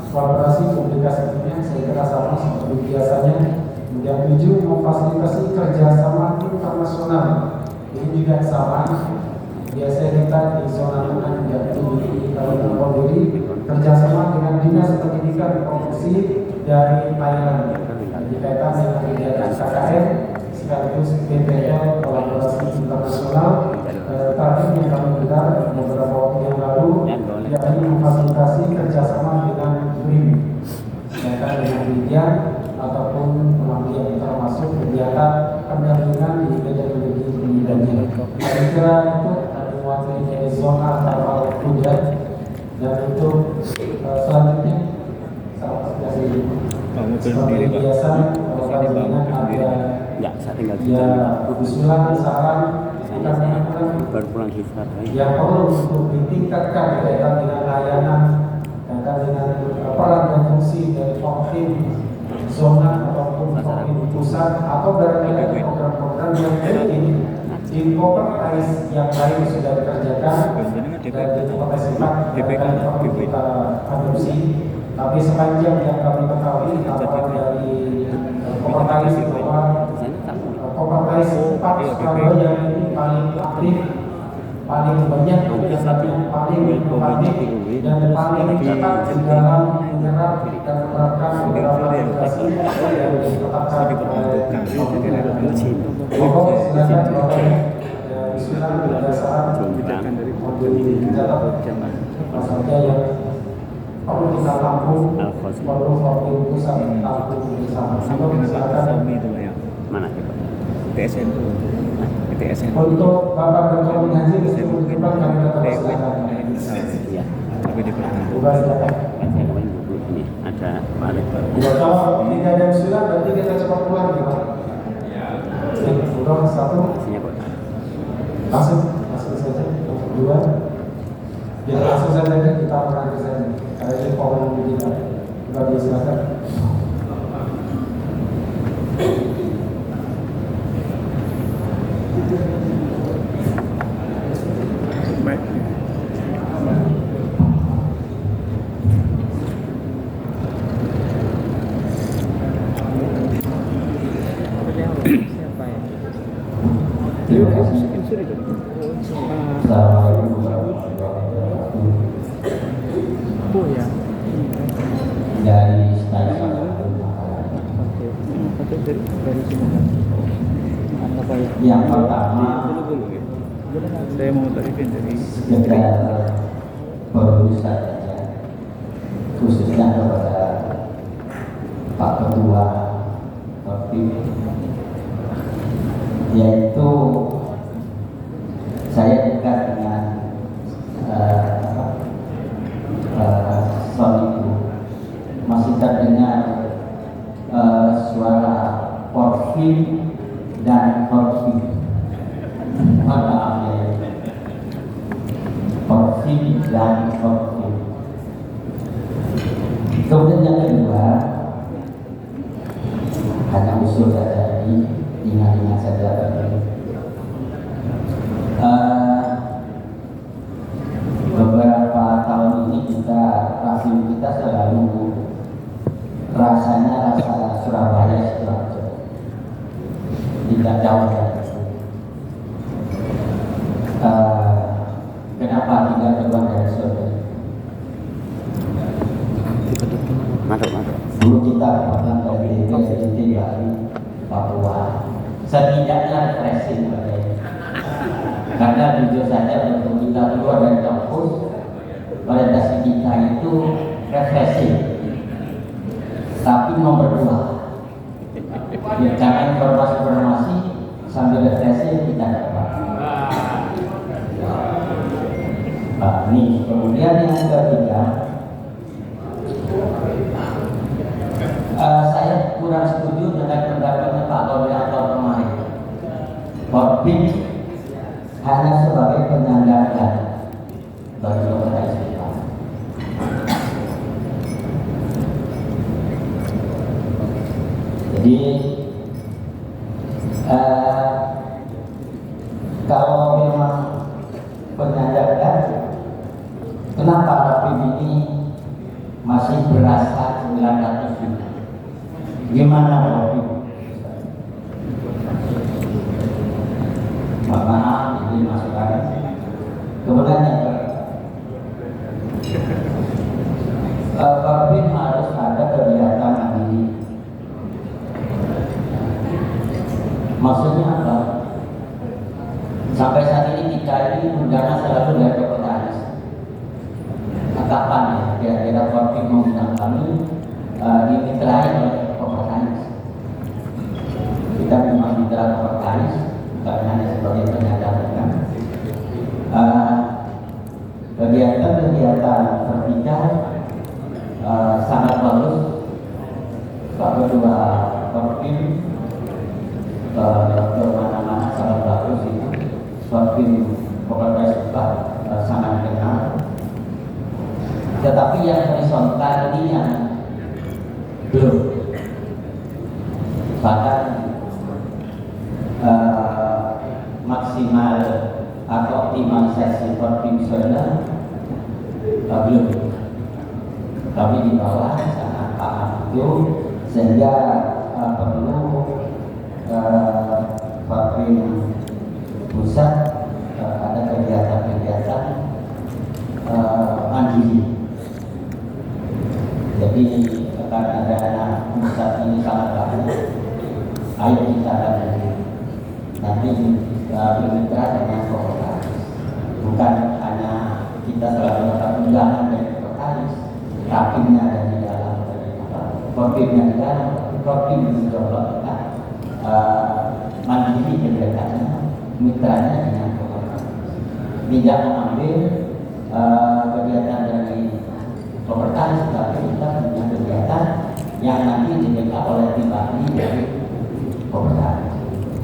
kolaborasi publikasinya saya kira sama seperti biasanya. Kemudian 7, memfasilitasi kerjasama internasional. Ini juga sama. Biasanya kita di zona tengah juga di Al-Qadiri kerjasama dengan dinas pendidikan provinsi dari Thailand. Dikaitan dengan kegiatan KKN sekaligus BPL kolaborasi internasional. Tadi yang kami dengar beberapa waktu yang lalu, yakni memfasilitasi kerjasama dengan BRIN, kaitan dengan penelitian ataupun pengabdian, termasuk kegiatan pendampingan di metodologi pendidikannya. Saya kira itu mewakili dari Zona Tapal Kuda. Dan untuk selanjutnya seperti biasa, kalau kajian ada usulan, saran, baru pulang sifat yang perlu untuk ditingkatkan berkaitan dengan layanan, berkaitan dengan peran dan fungsi dari Forkim zona ataupun Forkim pusat, atau barangkali ada program-program yang mungkin incorporate yang lain sudah dikerjakan dan diintegrasikan perlu kita adopsi. Tapi sepanjang yang kami ketahui laporan dari Kopertais bahwa Kopertais 4 Surabaya yang ini paling aktif, paling banyak kegiatannya, paling inovatif dan paling cepat di dalam menyerap dan menerapkan beberapa regulasi yang ditetapkan oleh Pokok silakan Bapak usulan berdasarkan dicatat maksudnya yang perlu kita tampung, perlu Forkim pusat tampung bersama. Silakan. mana coba? TSN TSN Untuk Bapak Ketua Mengaji meskipun depan kami tetap silakan. Iya. tapi di belakang. Bukan silakan. Kan saya kemarin dulu ini ada balik baru. Ya, kalau tidak ada usulan berarti kita cepat pulang ya Pak. Udah satu. Hasilnya kok. Langsung saja. Untuk dua. Ya langsung saja kita mengaji saja. Karena ini problem kita. Bagi silakan. Baik. Assalamualaikum warahmatullahi wabarakatuh. Oh ya. Dari stasiun Dari sini. Apa ya? yang pertama, Saya mau tarifin dari sekedar berusaha saja, khususnya kepada Pak Ketua Korpim, yaitu saya dekat dengan sound itu masih terdengar suara Korpim dan Korpim. Maaf ya, Korpim dan Korpim. Kemudian yang kedua, hanya usul saja ini, ingat-ingat saja beberapa tahun ini Rafim kita selalu rasanya rasa Surabaya Sidoarjo, tidak jauh dari itu. Kenapa tidak keluar dari Surabaya? Masuk. Dulu kita pernah dari Bali, Papua, setidaknya refreshing karena jujur saja untuk kita keluar dari kampus, orientasi kita itu refreshing, tapi nomor 2 karena informasi sambil refreshing kita dapat. Ini kemudian yang ketiga, saya kurang setuju dengan pendapatnya Pak Koordinator kemarin. Korpim hanya sebagai penyandarkan bagi organisasi kita. Jadi kalau memang penyandarkan, kenapa Korpim ini masih berasa 900 juta? Gimana Korpim? Maaf, ini masukan. Kemudian yang Korpim harus ada kegiatan mandiri. Maksudnya apa? Sampai saat ini kita ini undangan selalu dari Kopitalis. Kapan ya kira-kira Korpim mengundang kami dimitrai oleh Kopitalis? Kita memang mitra Kopitalis, bukan hanya sebagai penyadarkan. Kegiatan vertikal sangat bagus. Pak Ketua Korpim kemana-mana sangat bagus itu. Korpim pokoknya suka sangat kenal. Tetapi yang horizontal ini yang belum. Bahkan maksimal atau optimalisasi Korpim Solo belum. Kami di bawah sangat paham itu, sehingga perlu Korpim pusat ada kegiatan-kegiatan mandiri. Jadi karena dana pusat ini sangat banyak, ayo kita nanti bermitra dengan Kopitalis. Bukan hanya kita selalu dapat undangan dari Kopitalis, rapimnya ada di dalam, Korpimnya di dalam, Korpim mencoba kita mandiri kegiatannya, mitranya dengan Kopitalis. Tidak mengambil kegiatan dari Kopitalis, tapi kita punya kegiatan yang nanti di-backup oleh tim ahli dari Kopitalis.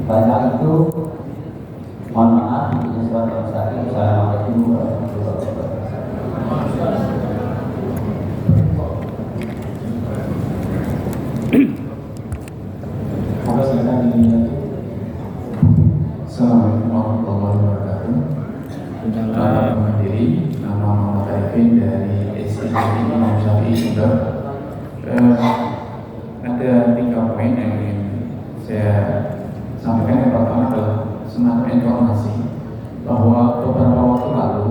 Banyak itu, mohon maaf, ini suatu saat. Assalamualaikum warahmatullahi wabarakatuh. Assalamualaikum warahmatullahi wabarakatuh. Nama mandiri, nama Muhammad Arifin dari SII Imam Syafi'i Sumber. Ada 3 poin yang ingin saya sampaikan. Yang pertama adalah semangat informasi bahwa beberapa waktu lalu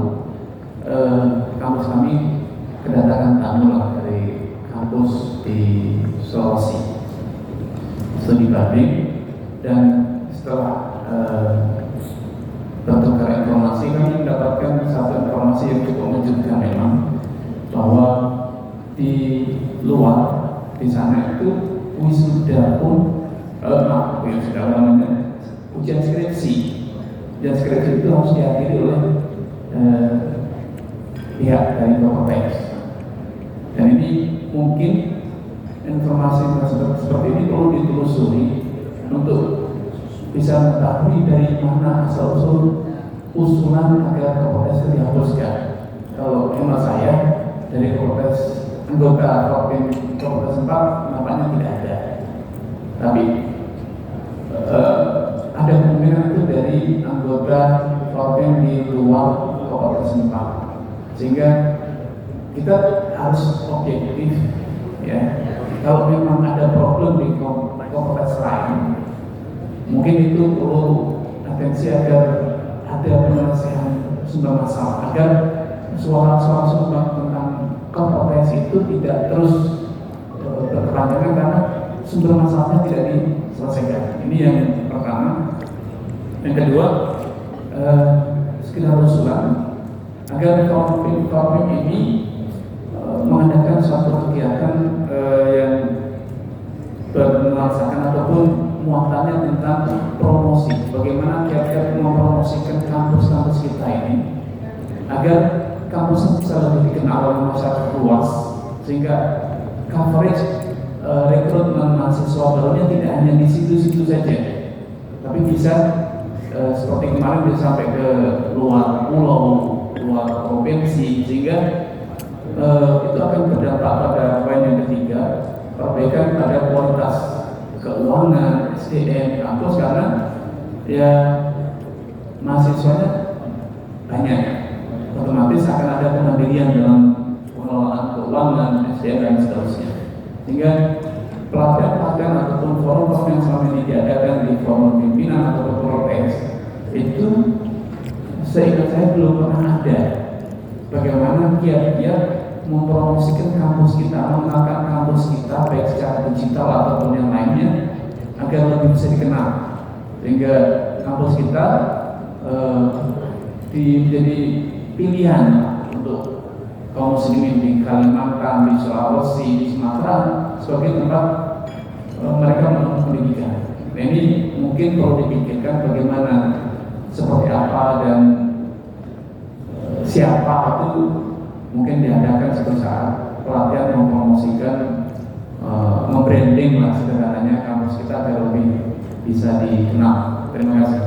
kampus kami kedatangan tamu dari kampus di Sulawesi studi banding, dan setelah bertukar informasi kami mendapatkan satu informasi yang cukup mengejutkan memang, bahwa di luar di sana itu wisuda pun ujian skripsi itu harus dihadiri oleh pihak dari Kompetensi. Dan ini mungkin informasi seperti ini perlu ditelusuri untuk bisa mengetahui dari mana asal-usul usulan agar Kompetensi dihapuskan. Kalau menurut saya dari Kompetensi anggota Kompetensi 4 nampaknya tidak ada, tapi ada kemungkinan itu dari anggota Korpem di luar Kompetensi 4, sehingga kita harus objektif ya. Kalau memang ada problem di kompetensi lain, mungkin itu perlu atensi agar ada penyelesaian sumber masalah, agar soal-soal sumber tentang kompetensi itu tidak terus berkepanjangan karena sumber masalahnya tidak diselesaikan. Ini yang pertama. Yang kedua, sekedar usulan agar Korpem ini mengadakan suatu kegiatan yang bernuansakan ataupun muatannya tentang promosi, bagaimana kiat-kiat mempromosikan kampus-kampus kita ini agar kampus bisa lebih dikenal oleh masyarakat luas, sehingga coverage rekrutmen mahasiswa barunya tidak hanya di situ-situ saja, tapi bisa seperti kemarin bisa sampai ke luar pulau, luar provinsi, sehingga itu akan berdampak pada poin yang ketiga, perbaikan pada kualitas keuangan SDM kampus, karena ya mahasiswanya banyak, otomatis akan ada kemandirian dalam pengelolaan keuangan SDM dan seterusnya, sehingga pelatihan ataupun forum yang selama ini diadakan di forum pimpinan atau protes itu seingat saya belum pernah ada. Bagaimana kiat-kiat mempromosikan kampus kita, mengenalkan kampus kita baik secara digital ataupun yang lainnya agar lebih bisa dikenal, sehingga kampus kita menjadi pilihan untuk kaum muslimin di Kalimantan, di Sulawesi, di Sumatera sebagai tempat mereka menempuh pendidikan. Nah, ini mungkin perlu dipikirkan bagaimana, seperti apa dan siapa itu mungkin diadakan suatu saat pelatihan mempromosikan, membranding lah sederhananya kampus kita agar lebih bisa dikenal. Terima kasih.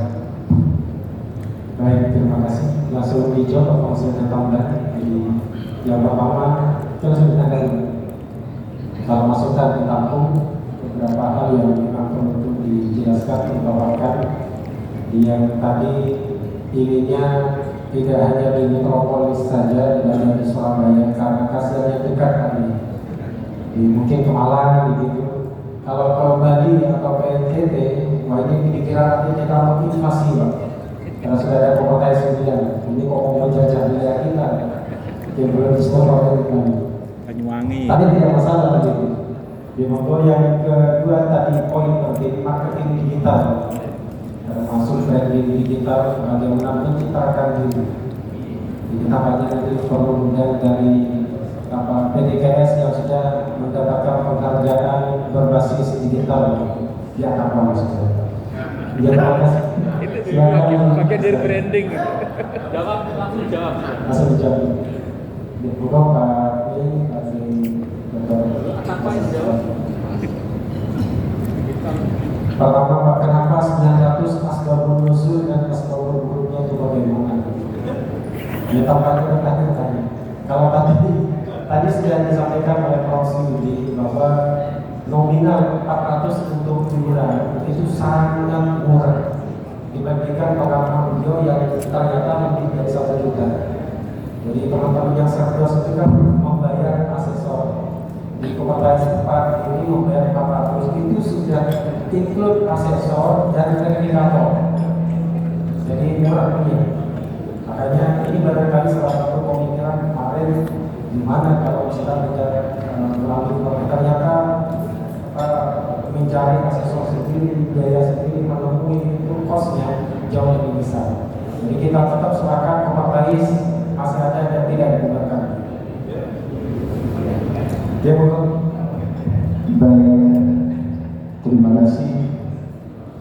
Baik, terima kasih. Langsung dijawab langsung tambah di yang pertama, langsung ditanggapi. Kalau masukan ditampung, beberapa hal yang memang perlu dijelaskan, dibawakan. Yang tadi inginnya tidak hanya di metropolis saja, tidak hanya di Surabaya, karena kasihannya dekat tadi. Mungkin ke Malang begitu. Kalau ke Bali atau ke NTT, wah ini pikiran nanti kita motivasi, Pak. Karena sudah ada kompetensi sembilan, ini kok mau menjajah wilayah kita, yang belum disepakati dengan Banyuwangi. tadi tidak masalah begitu. Di monggo yang kedua tadi poin penting marketing digital, termasuk branding digital, bagaimana menciptakan diri. Kita banyak nanti perlu dari PDKS yang sudah mendapatkan penghargaan berbasis digital di Atapa maksudnya. Terima kasih. Pakai dari branding. Langsung jawab. Langsung dijawab. Bukan Pak ini kasih Apa yang jawab? Pertama Pak, kenapa 900 asbabun nuzul dan asbabun wurudnya itu bagaimana? Ya tampaknya bertanya-tanya. Kalau tadi sudah disampaikan oleh Prof. Yudi bahwa nominal 400 untuk liburan itu sangat murah dibandingkan pengalaman beliau yang ternyata lebih dari 1 juta. Jadi teman-teman yang serdos itu kan membayar asesor di Kompetensi 4 ini membayar 400, itu sudah include asesor dan verifikator. Jadi murah punya. Makanya ini barangkali salah satu pemikiran kemarin di mana kalau kita melalui ternyata mencari asesor sendiri, biaya sendiri, menemui itu kosnya jauh lebih besar. Jadi kita tetap serahkan ke Partais hasilnya dan tidak digunakan. Ya, baik, terima kasih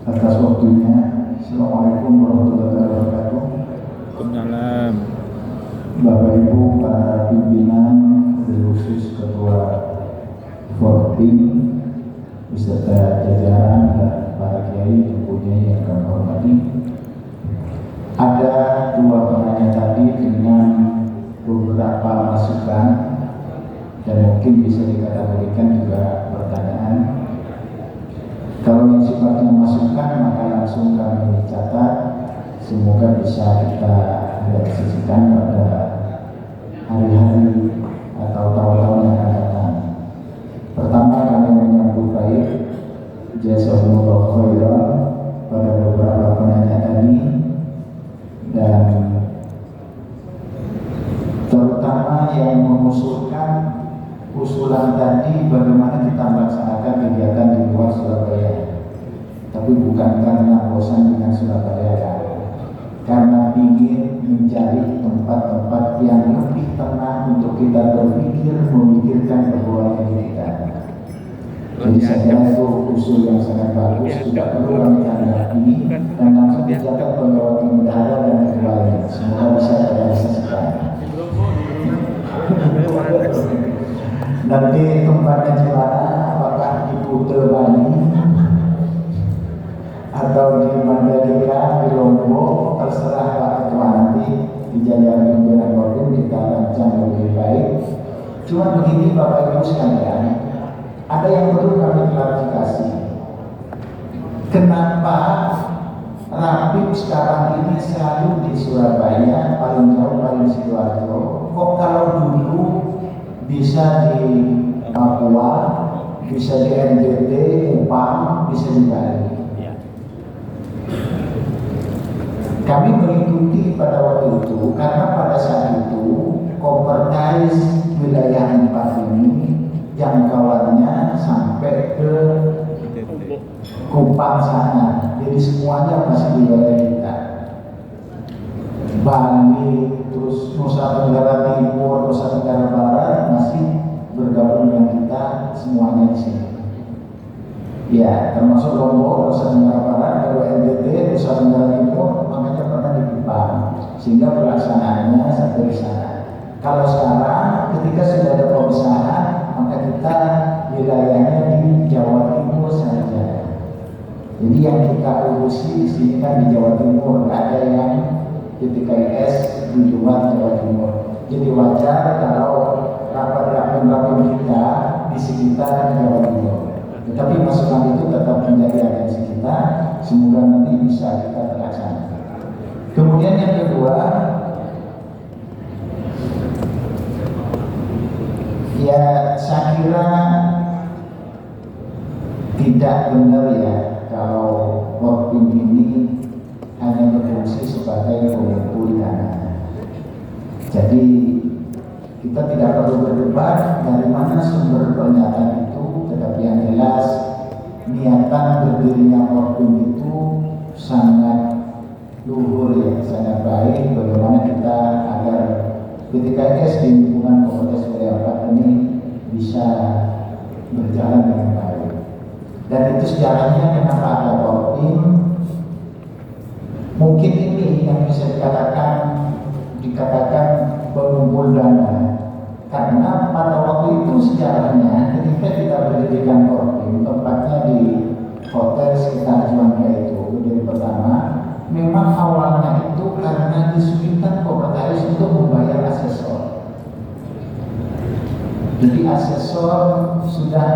atas waktunya. Assalamualaikum warahmatullahi wabarakatuh. Waalaikumsalam. Bapak Ibu para pimpinan, khusus Ketua Fortim beserta jajaran dan para kiai tentunya yang kami hormati. Ada dua penanya tadi dengan beberapa masukan dan mungkin bisa dikategorikan juga pertanyaan. Kalau yang sifatnya masukan maka langsung kami catat, semoga bisa kita realisasikan pada hari-hari atau tahun-tahun yang akan datang. Pertama, kami menyambut baik jazakumullah khairan pada beberapa penanya tadi, dan terutama yang mengusulkan usulan tadi bagaimana kita melaksanakan kegiatan di luar Surabaya. Tapi bukan karena bosan dengan Surabaya kan, karena ingin mencari tempat-tempat yang lebih tenang untuk kita berpikir, memikirkan perbuatan kita. Jadi saya kira itu usul yang sangat bagus, tidak perlu kami tanggapi dan langsung dicatat penggawa bendahara dan keduanya. Semoga bisa terrealisasikan. Nanti tempatnya di mana, apakah di Kuta Bali atau di Mandalika, di Lombok, terserah Pak Ketua, nanti di jalan pimpinan Korwin kita rancang lebih baik. Cuma begini Bapak Ibu sekalian, ada yang perlu kami klarifikasi. Kenapa Rapim sekarang ini selalu di Surabaya, paling jauh paling Sidoarjo? Kok kalau dulu bisa di Papua, bisa di NTT, Kupang, bisa di Bali? Kami mengikuti pada waktu itu karena pada saat itu Kompertais wilayah 4 ini jangkauannya sampai ke Kupang sana, jadi semuanya masih di wilayah kita. Bali, terus Nusa Tenggara Timur, Nusa Tenggara Barat masih bergabung dengan kita semuanya di sini. Ya, termasuk Lombok, Nusa Tenggara Barat, kalau NTT, Nusa Tenggara Timur, makanya pernah di Kupang, sehingga pelaksanaannya sampai di sana. Kalau sekarang, ketika sudah ada pemisahan, maka kita wilayahnya di Jawa Timur saja. Jadi yang kita urusi di sini kan di Jawa Timur, nggak ada yang PTKIS di luar Jawa Timur. Jadi wajar kalau rapat-rapat kita di sekitar Jawa Timur. Tetapi masukan itu tetap menjadi atensi kita, semoga nanti bisa kita terlaksana. Kemudian yang kedua, ya saya kira tidak benar ya kalau Korwin ini hanya berfungsi sebagai pengumpul dana. Jadi kita tidak perlu berdebat dari mana sumber pernyataan itu, tetapi yang jelas niatan berdirinya Korwin itu sangat luhur ya, sangat baik. Bagaimana kita agar PTKIS di lingkungan Polres Wilayah 4 ini bisa berjalan dengan baik. Dan itu sejarahnya kenapa ada Korwin. Mungkin ini yang bisa dikatakan pengumpul dana, karena pada waktu itu sejarahnya ketika kita berdirikan Korwin, tempatnya di hotel sekitar Juanda itu dari pertama, memang awalnya itu karena kesulitan Kompertais untuk membayar asesor. Jadi asesor sudah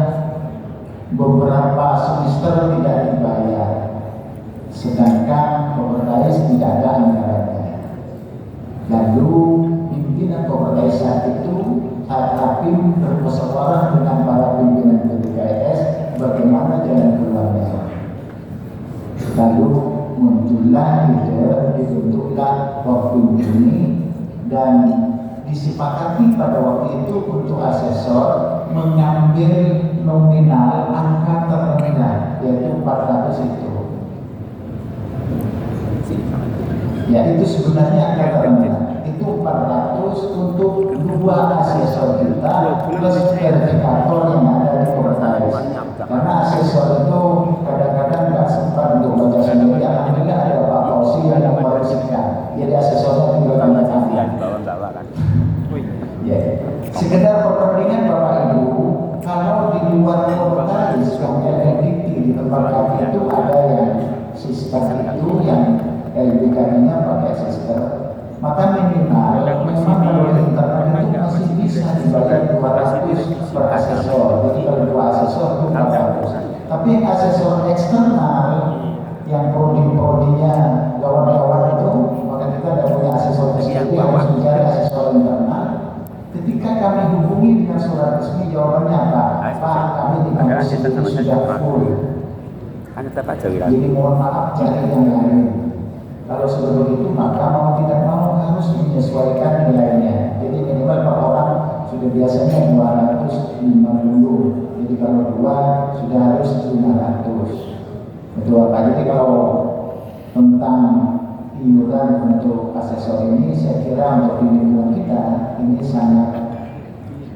beberapa semester tidak dibayar, sedangkan Kompertais tidak ada anggarannya. Lalu pimpinan Kompertais saat itu, saat Rapim bermusyawarah dengan para pimpinan PTKIS bagaimana jalan keluarnya. Lalu muncullah ide, dibentuklah Porpim ini dan disepakati pada waktu itu untuk asesor mengambil nominal angka terendah yaitu 400 itu. Ya itu sebenarnya angka terendah. Itu 400 untuk dua asesor kita plus verifikator yang ada di Komisaris. Karena asesor itu kadang-kadang nggak sempat untuk baca sendiri. Alhamdulillah ada Pak Fauzi yang mempersiapkan. Jadi asesornya tinggal baca ya. Sekedar perbandingan Bapak Ibu, kalau di luar Komisaris yang di tempat kami itu ada yang sistem itu yang LBK-nya pakai sistem. Maka minimal memang kalau internet itu masih bisa dibayar 200 per asesor. Jadi kalau dua asesor itu 400. Tapi asesor eksternal yang prodi-prodinya kawan-kawan itu, maka kita tidak punya asesor sendiri, harus mencari asesor internal. Ketika kami hubungi dengan surat resmi, jawabannya apa? Pak, kami di kampus ini sudah full. Jadi mohon maaf cari yang lain. Kalau sudah begitu maka mau tidak mau harus menyesuaikan nilainya. Jadi minimal per orang sudah biasanya 250. Jadi kalau dua sudah harus 500. Betul Pak. Jadi kalau tentang iuran untuk asesor ini saya kira untuk di lingkungan kita ini sangat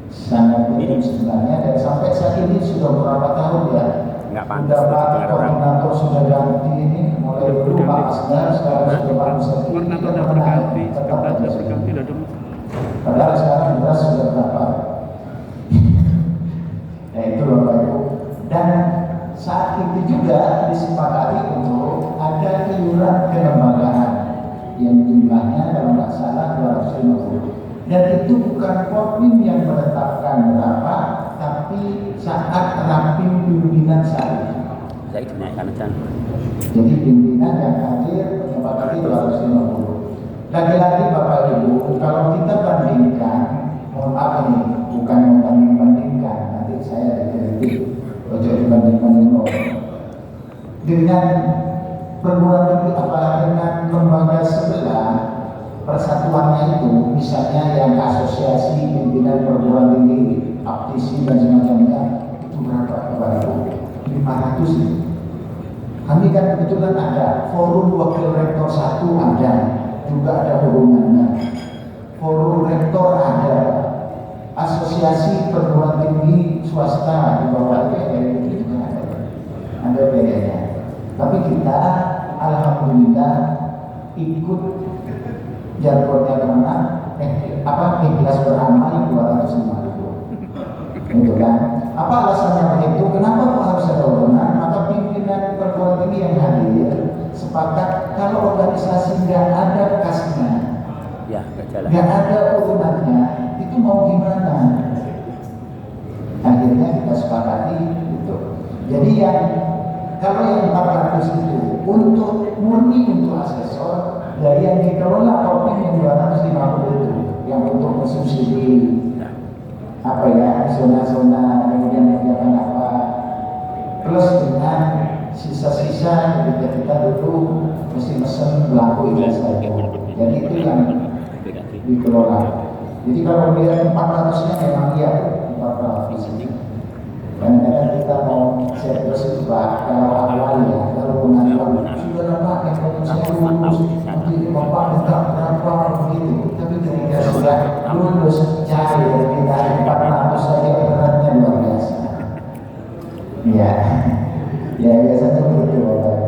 penting sebenarnya dan sampai saat ini sudah berapa tahun ya. Sudah Pak koordinator sudah ganti ini mulai dulu Pak Asgar sekarang sudah Pak Musafir koordinator berganti, sekretaris berganti dan padahal sekarang beras sudah berapa ya itu Bapak Ibu dan saat itu juga disepakati untuk ada iuran kelembagaan yang jumlahnya kalau nggak salah 250 dan itu bukan Porpim yang menetapkan berapa tapi saat rapim pimpinan saya. Jadi pimpinan yang hadir menyepakati 250. Lagi-lagi Bapak Ibu, kalau kita bandingkan, mohon maaf ini bukan membanding-bandingkan, nanti saya dikritik, ojo dibanding-bandingkan dengan perguruan tinggi apa dengan lembaga sebelah persatuannya itu, misalnya yang asosiasi pimpinan perguruan tinggi aptisi dan semacamnya itu berapa Bapak Ibu? 500 itu. Kami kan kebetulan ada forum wakil rektor 1 ada, juga ada hubungannya. Forum rektor ada, asosiasi perguruan tinggi swasta di bawah itu juga ada biayanya. Tapi kita alhamdulillah ikut jargonnya kemana? Ikhlas beramal 250. Gitu kan? Apa alasannya begitu? Kenapa kok harus ada urunan? Maka pimpinan perguruan tinggi yang hadir sepakat kalau organisasi nggak ada kasnya, nggak ada urunannya, itu mau gimana? Akhirnya kita sepakati itu. Jadi yang kalau yang 400 itu untuk murni untuk asesor, dari yang dikelola Porpim yang 250 itu yang untuk mensubsidi apa ya zona-zona kemudian kegiatan apa plus dengan sisa-sisa ketika kita dulu mesti mesen belangko itu saja. Jadi itu yang dikelola. Jadi kalau dia 400-nya memang iya 400 ini. Kadang-kadang kita mau share terus itu Pak, kalau awal ya, kalau pengaduan sudah lama yang saya lulus, nanti Bapak minta berapa begitu. Tapi ketika sudah lulus cari kita 400 saja beratnya luar biasa. Ya, ya biasanya begitu Bapak.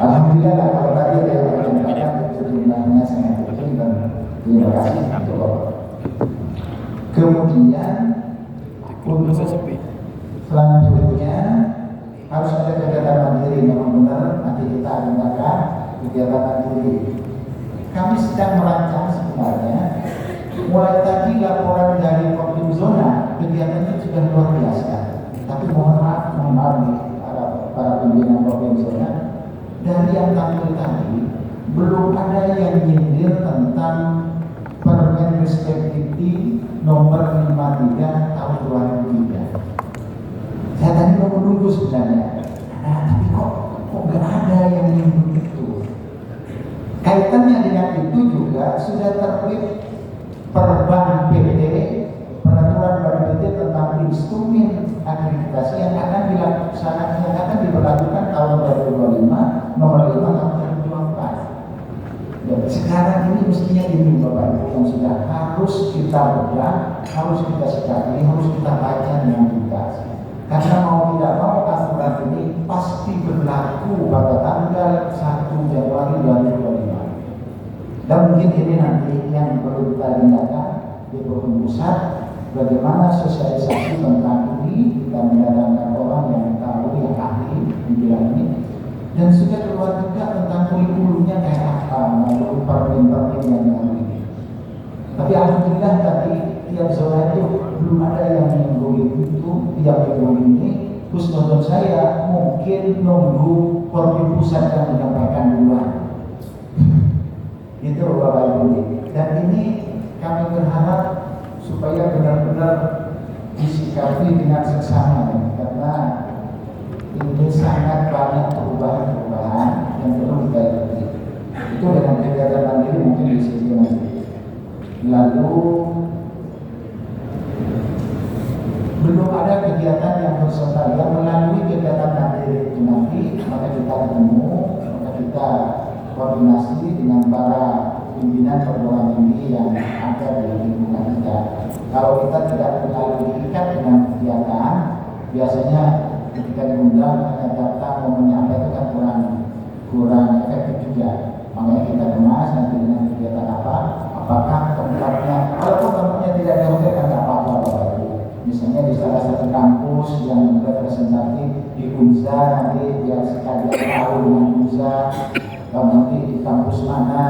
Alhamdulillah lah kalau tadi ada yang menyampaikan jumlahnya sangat kecil dan terima kasih untuk Bapak. Kemudian untuk selanjutnya harus ada kegiatan mandiri. Memang benar nanti kita agendakan kegiatan mandiri. Kami sedang merancang sebenarnya mulai tadi laporan dari Porpim zona kegiatannya sudah luar biasa. Tapi mohon maaf nih para pimpinan Porpim zona dari yang tampil tadi belum ada yang nyindir tentang Permen Ristekdikti nomor 53 tahun 2003. Saya tadi mau menunggu sebenarnya. Nah, tapi kok kok nggak ada yang menyebut itu. Kaitannya dengan itu juga sudah terbit Perban PT, peraturan Bank PT tentang instrumen akreditasi yang akan dilaksanakan, yang akan diberlakukan tahun 2025, nomor 5 tahun 2024. Dan sekarang ini mestinya ini Bapak Ibu yang sudah harus kita bedah, harus kita sikapi, harus kita baca dengan tuntas. Karena mau tidak mau aturan ini pasti berlaku pada tanggal 1 Januari 2025. Dan mungkin ini nanti yang perlu kita tindakan di Provinsi Pusat, bagaimana sosialisasi tentang ini, kita mendatangkan orang yang tahu, yang ahli di bidang ini, dan sudah keluar juga tentang kurikulumnya kayak apa, maupun permin-permin yang baru ini. Tapi alhamdulillah tadi tiap zona itu belum ada yang minggu itu, tiap minggu ini, khusnudon saya mungkin nunggu Provinsi Pusat yang menyampaikan duluan. Itu Bapak Ibu. Dan ini kami berharap supaya benar-benar disikapi dengan seksama, karena ini sangat banyak perubahan-perubahan yang perlu kita ikuti. Itu dengan kegiatan mandiri mungkin di sini nanti. Lalu belum ada kegiatan yang horizontal yang melalui kegiatan mandiri itu nanti, maka kita ketemu, maka kita koordinasi dengan para pimpinan perguruan tinggi yang ada di lingkungan kita. Kalau kita tidak terlalu diikat dengan kegiatan, biasanya ketika diundang hanya datang mau menyapa itu kan kurang efektif juga. Makanya kita kemas nanti dengan kegiatan apa, apakah tempatnya, kalau tempatnya tidak di hotel kan tidak apa-apa Bapak Ibu. Misalnya di salah satu kampus yang representatif di UNZA, nanti biar sekalian tahu dengan UNZA. Kalau nanti di kampus mana,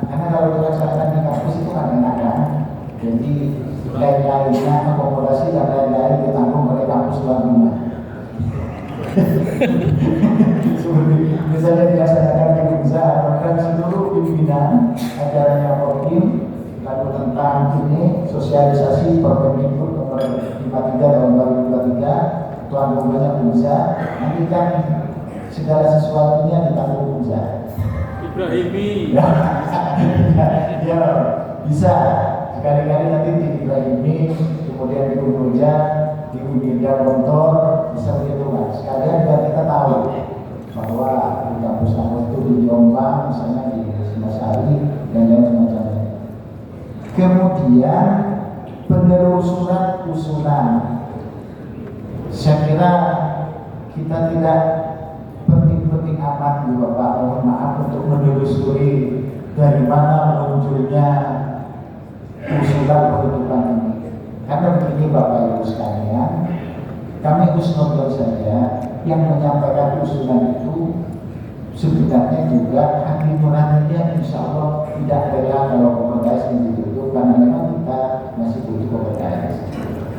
karena kalau dilaksanakan di kampus itu kan enak kan. Jadi lain-lainnya akomodasi dan lain-lain ditanggung oleh kampus luar rumah. Seperti misalnya dilaksanakan di UNZA, dan seluruh pimpinan acaranya Prokim, lalu tentang ini sosialisasi Permendikbud nomor 53 tahun 2023, tuan rumahnya UNZA, nanti kan segala sesuatunya ditanggung UNZA. Ibrahimi. Ya, bisa. Sekali-kali nanti di Ibrahimi, kemudian di Unroja, di Unida Gontor, bisa begitu kan. Sekalian biar kita tahu bahwa di kampus-kampus itu di Jombang, misalnya di Singasari, dan lain semacamnya. Kemudian penelusuran usulan. Saya kira kita tidak penting-penting amat di Bapak, mohon maaf untuk menelusuri dari mana munculnya usulan penutupan ini. Karena begini Bapak Ibu sekalian, kami husnudon saja yang menyampaikan usulan itu sebenarnya juga hati nuraninya insya Allah tidak rela kalau PKS ini ditutup, karena memang kita masih butuh PKS.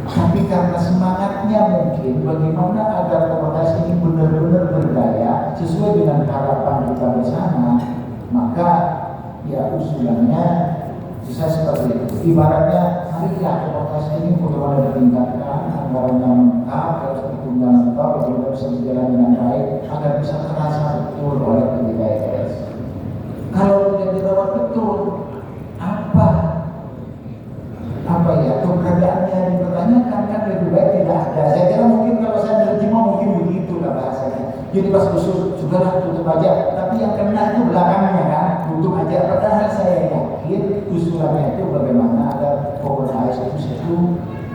Tapi karena semangatnya mungkin bagaimana agar PKS ini benar-benar berdaya sesuai dengan harapan kita bersama, maka ya usulannya bisa seperti itu. Ibaratnya, marilah PKS ini bagaimana ditingkatkan, anggarannya lengkap, harus ditunggang lengkap, bagaimana bisa berjalan dengan baik agar bisa terasa betul oleh PKS. Kalau tidak dirawat betul, apa ya keberadaannya dipertanyakan, kan lebih baik tidak ada. Saya kira mungkin kalau saya menerjemah mungkin begitu lah bahasanya. Jadi pas usul sudahlah tutup aja, tapi yang kena itu belakangnya kan, tutup aja. Padahal saya yakin usulannya itu bagaimana agar PKS itu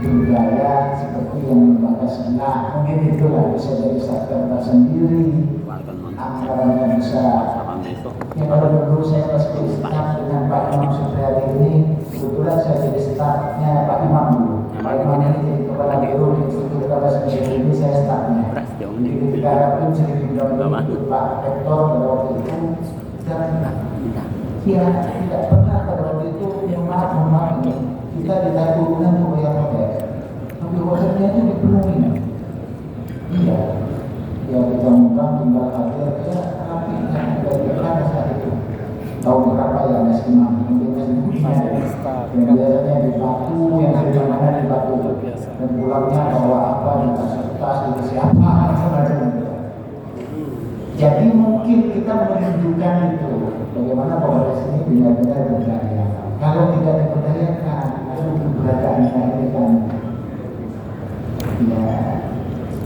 berdaya seperti yang lembaga sebelah. Mungkin itulah bisa jadi sektor tersendiri, anggarannya bisa. Ya kalau dulu saya pas staf dengan Pak Imam Supriyadi ini, kebetulan saya jadi stafnya Pak Imam dulu. Pak Imam ini jadi kepala biro di Institut Bahasa Indonesia ini, saya stafnya. Jadi ketika Rapim saya diundang untuk Pak Rektor pada waktu itu, dan ya tidak pernah pada waktu itu yang maaf ini kita ditarik urunan untuk bayar hotel, tapi hotelnya itu dipenuhi. Iya, ya kita undang tinggal hadir ya rapi dan dari saat itu. Tahun berapa ya Mas Imam? Mungkin yang biasanya di Batu, yang dari mana di Batu, dan pulangnya bawa apa di tas di siapa macam-macam. Jadi mungkin kita menunjukkan itu bagaimana Polres ini benar-benar berdaya. Kalau tidak diberdayakan, keberadaannya ini kan ya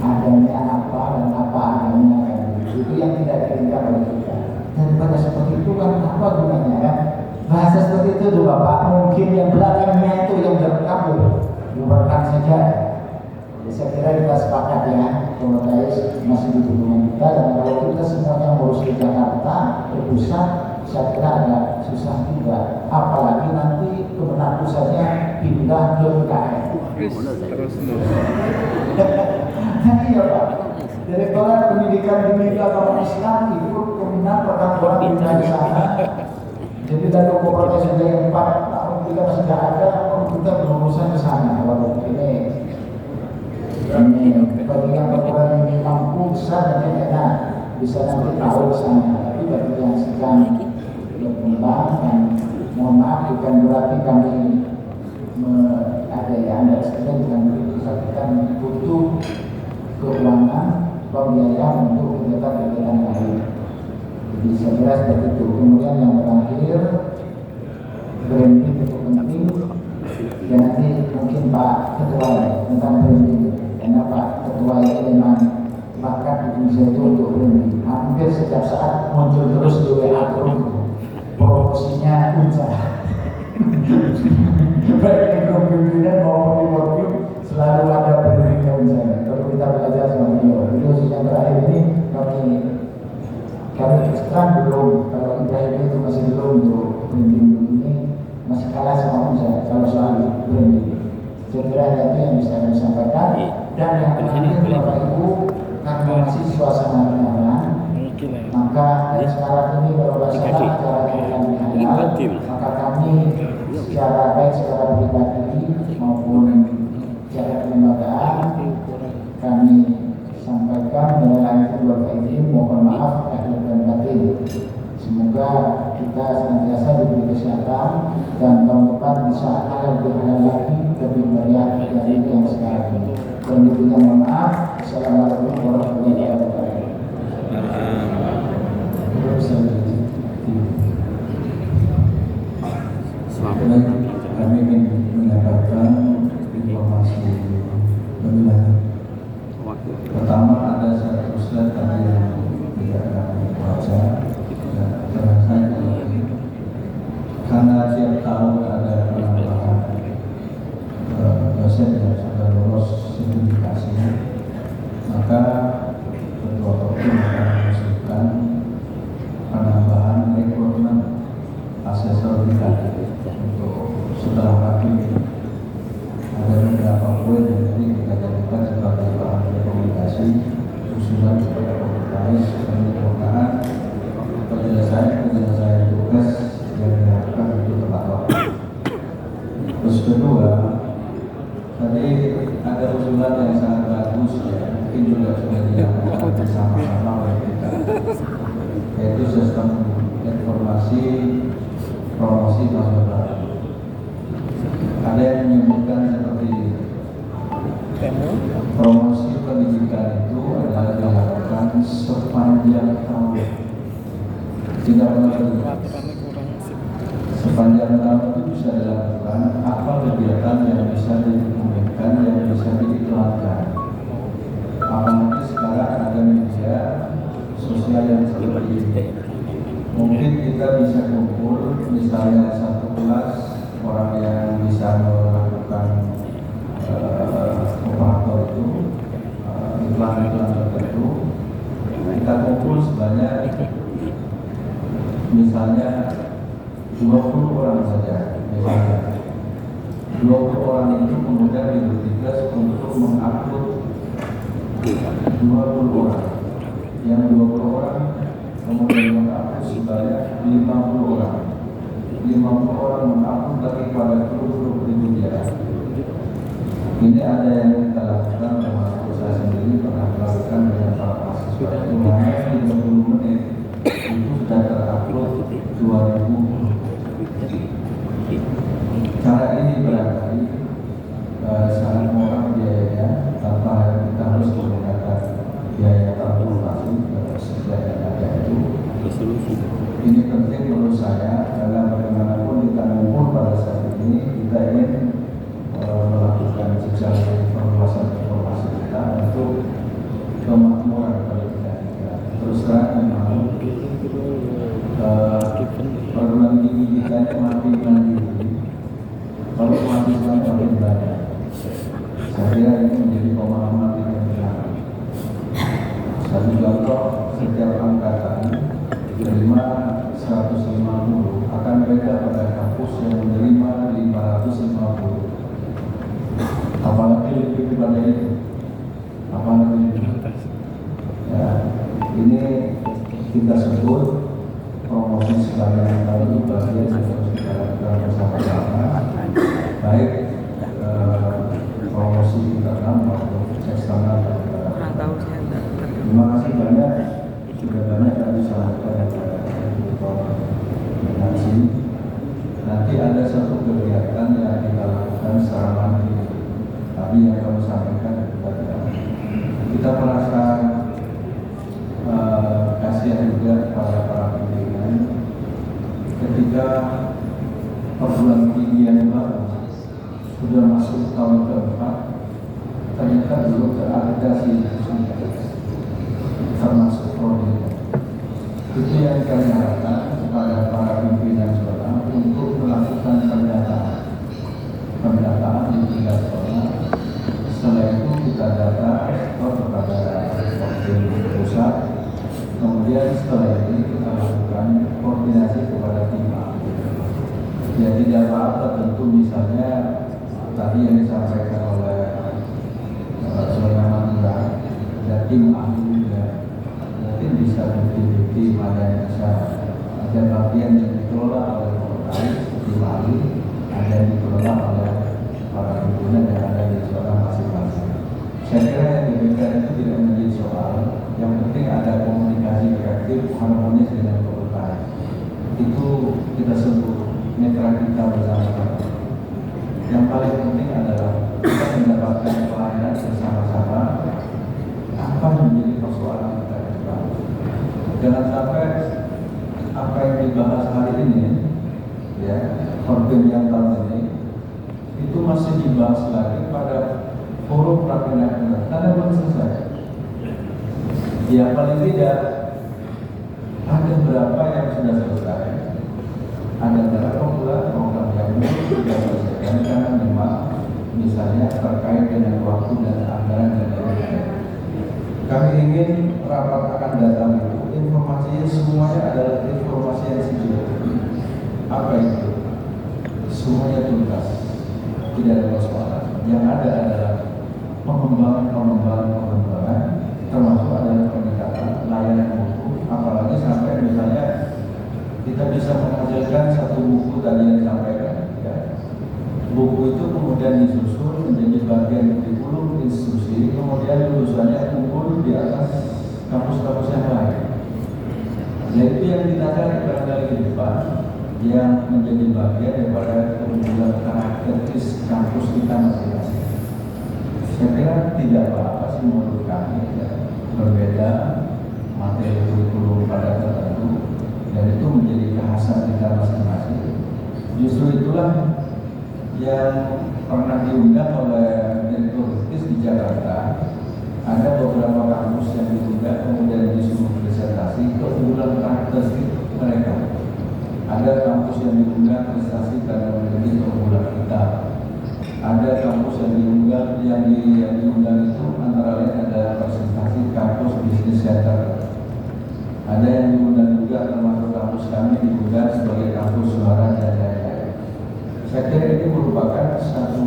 adanya apa dan apa adanya kan. Itu yang tidak diinginkan oleh kita. Daripada seperti itu kan apa gunanya kan? Bahasa seperti itu tuh Bapak, mungkin yang belakangnya itu yang terkabur, bubarkan saja. Jadi saya kira kita sepakat ya, Polres masih di hubungan kita, dan kalau kita semuanya ngurus di Jakarta, ke pusat, saya kira agak susah juga. Apalagi nanti kemenang pusatnya pindah ke IKN. Iya Pak, Direktorat Pendidikan Tinggi Agama Islam ikut kemenang perkantoran pindah di sana. Jadi dari Polres saja 4 tahun kita masih tidak ada, kita berurusan ke sana. Waduh, ini bagi yang berkurang ini mampu besar dan enak bisa nanti tahu ke sana. Tapi bagi yang sedang berkembang, dan mohon maaf bukan berarti kami ada yang anda sekalian dengan kita butuh keuangan pembiayaan untuk kegiatan-kegiatan lain. Jadi saya kira seperti itu. Kemudian yang terakhir, branding itu penting. Dan nanti mungkin Pak Ketua tentang branding. Karena Pak Ketua itu memang bakat di Indonesia itu untuk branding. Hampir setiap saat muncul terus di WA terus. Promosinya puncak. Baik di grup pimpinan maupun di workgroup selalu ada branding yang puncak. Kalau kita belajar sama beliau. Itu yang terakhir ini kami terang belum, kalau Ibrahim itu masih belum untuk branding ini, masih kalah sama Unza kalau soal branding. Saya kira itu yang bisa kami sampaikan. Dan yang terakhir Bapak Ibu, karena masih suasana Ramadan, maka sekarang ini kalau masalah acara yang halal, maka kami secara baik secara pribadi maupun secara kelembagaan kami sampaikan mengenai kedua ini, mohon maaf lahir dan batin. Semoga kita senantiasa diberi kesehatan dan tahun depan bisa lebih halal lagi, lebih meriah dari yang sekarang ini. Dan intinya mohon maaf. Assalamualaikum warahmatullahi wabarakatuh. Kami ingin menyampaikan informasi pemilihan. Pertama, ada satu slide tadi yang tidak kami baca, saya karena tiap tahun ada penambahan dosen yang sudah lolos sertifikasi, maka Ketua Kopim akan mengusulkan penambahan rekrutmen asesor kita untuk setelah kami ada beberapa poin yang nanti kita jadikan sebagai bahan rekomendasi usulan kepada komisaris penyempurnaan penyelesaian tugas yang dilakukan untuk tepat waktu. Terus kedua, tadi ada usulan yang sangat bagus ya, mungkin juga sudah dilakukan bersama-sama oleh kita, yaitu sistem informasi promosi mahasiswa baru. Ada yang menyebutkan seperti promosi pendidikan itu adalah dilakukan sepanjang tahun, tidak pernah sepanjang tahun itu bisa dilakukan apa kegiatan yang bisa diumumkan, yang bisa diiklankan. Apalagi sekarang ada media sosial yang seperti ini. Mungkin kita bisa kumpul misalnya satu kelas orang yang bisa melakukan operator itu iklan-iklan tertentu, kita kumpul sebanyak misalnya 20 orang saja, misalnya 20 orang itu kemudian diberi tugas untuk mengupload 20 orang, yang 20 orang kemudian mengupload sebanyak 50 orang. 50 orang mengupload lagi pada grup-grup media. Ini ada yang kita lakukan, termasuk saya sendiri pernah melakukan dengan para mahasiswa. Hanya 30 menit itu sudah terupload 2000. Cara ini barangkali sangat murah biayanya, tanpa kita harus menggunakan biaya transportasi setiap saya, karena bagaimanapun kita ngumpul pada saat ini, kita ingin melakukan jejak perluasan informasi kita untuk kemakmuran pendidikan kita. Terus terang memang perguruan tinggi kita ini makin mandiri, kalau mahasiswanya makin banyak. Saya kira ini menjadi pemahaman yang benar. Satu contoh, setiap angkatan menerima 150, akan beda pada kampus yang menerima 550. Apalagi lebih daripada itu, apalagi ya, ini kita sebut promosi sekalian kali bagian yang harus kita lakukan bersama-sama, baik promosi internal maupun eksternal. Terima kasih banyak, sudah banyak yang disampaikan dari nanti ada satu kegiatan yang kita lakukan secara mandiri. Tadi yang kamu sampaikan kita merasa kasihan juga kepada para pimpinan ketika perguruan tinggi yang baru sudah masuk tahun keempat, ternyata belum terakreditasi termasuk prodi. Itu yang kami harapkan kepada para pimpinan sekolah untuk melakukan pendataan di tingkat sekolah. Setelah itu kita data kepada pusat. Kemudian setelah ini kita lakukan koordinasi kepada tim. Ya tidak apa-apa tentu misalnya tadi yang disampaikan oleh Saudara Mandra dan tim ahli juga mungkin bisa bukti-bukti mana yang bisa ada bagian yang dikelola oleh Polres, tim ahli, ada yang dikelola oleh para pimpinan yang ada di sekolah masing-masing. Saya kira yang demikian itu tidak menjadi soal. Yang penting ada komunikasi efektif, harmonis dengan Polres. Itu kita sebut mitra kita bersama-sama. Yang paling penting adalah kita mendapatkan pelayanan bersama-sama. Apa yang menjadi persoalan kita ke depan? Jangan sampai apa yang dibahas hari ini, ya, Korbin yang tahun ini, itu masih dibahas lagi pada forum rakyat karena belum selesai. Ya paling tidak ada berapa yang sudah selesai. Ada berapa pula program yang belum sudah selesai karena memang misalnya terkait dengan waktu dan anggaran dan lain-lain. Kami ingin rapat akan datang itu informasinya semuanya adalah informasi yang sejuk. Apa itu? Semuanya tuntas, tidak ada persoalan. Yang ada adalah pengembangan, termasuk adalah peningkatan layanan buku. Apalagi sampai misalnya kita bisa menghasilkan satu buku tadi yang disampaikan. Ya. Buku itu kemudian disusun menjadi bagian kurikulum institusi, kemudian lulusannya kumpul di atas kampus-kampus yang lain. Nah itu yang kita cari barangkali ke depan, yang menjadi bagian daripada keunggulan karakteristik kampus kita masing-masing. Saya kira tidak apa-apa sih menurut kami, ya. Berbeda materi kurikulum pada tertentu, dan itu menjadi kekhasan kita masing-masing. Justru itulah yang pernah diundang oleh Direktur Ristis di Jakarta. Ada beberapa kampus yang diundang kemudian disuruh presentasi keunggulan karakteristik mereka. Ada kampus yang diundang prestasi karena memiliki keunggulan kita. Ada kampus yang diundang itu antara lain ada presentasi kampus bisnis center. Ada yang diundang juga termasuk kampus kami diundang sebagai kampus suara dan lain-lain. Saya kira ini merupakan satu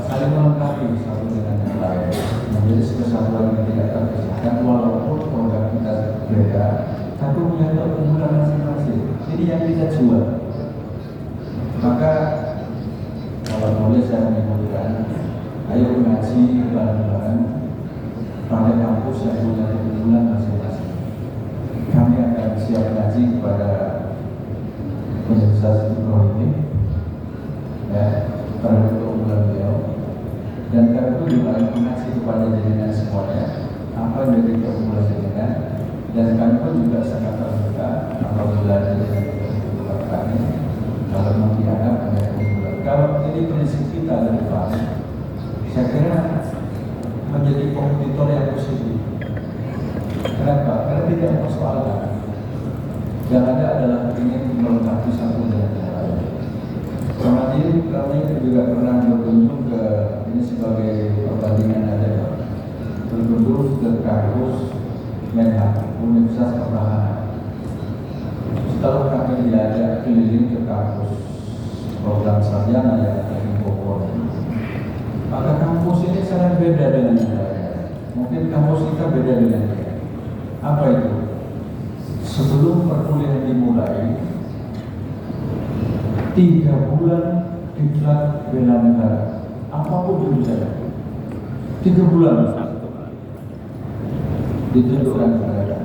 saling melengkapi satu dengan yang lain, menjadi kesatuan yang tidak terpisahkan walaupun program kita berbeda, tapi punya keunggulan masing-masing. Jadi yang kita jual. Maka kalau boleh saya menyebutkan, ayo mengaji bareng-bareng pada kampus yang punya keunggulan masing-masing. Kami akan siap mengaji kepada Universitas Ibrahim ini, ya, pada keunggulan beliau, dan kami pun juga akan mengaji kepada jaringan semuanya apa yang menjadi keunggulan jaringan, dan kami pun juga sangat terbuka apabila prinsip kita ke depan, saya kira menjadi kompetitor yang positif. Kenapa? Karena tidak mempersoalkan. Yang ada adalah ingin melengkapi satu dengan yang lain. Kami juga pernah berkunjung ke ini sebagai perbandingan ada berkunjung ke kampus Menhak Universitas Pertahanan. Setelah kami diajak keliling ke kampus program sarjana yang ada di Bogor, maka kampus ini sangat beda dengan yang lain. Mungkin kampus kita beda dengan yang lain. Apa itu? Sebelum perkuliahan dimulai, 3 bulan diklat bela negara, apapun jurusannya, 3 bulan ditunjukkan kepada.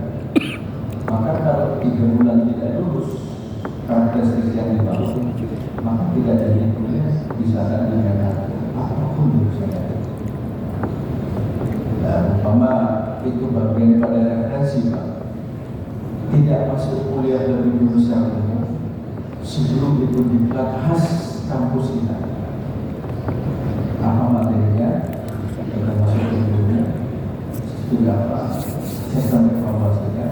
Maka kalau 3 bulan tidak lulus karakteristik yang dibangun, maka tidak jadi kuliah bisa ada negara apapun jurusannya. Dan umpama itu bagian pada referensi, Pak. Tidak masuk kuliah dari jurusan umum sebelum itu diklat khas kampus kita. Apa materinya? Kita masuk ke dunia sudah apa? Sistem evaluasinya.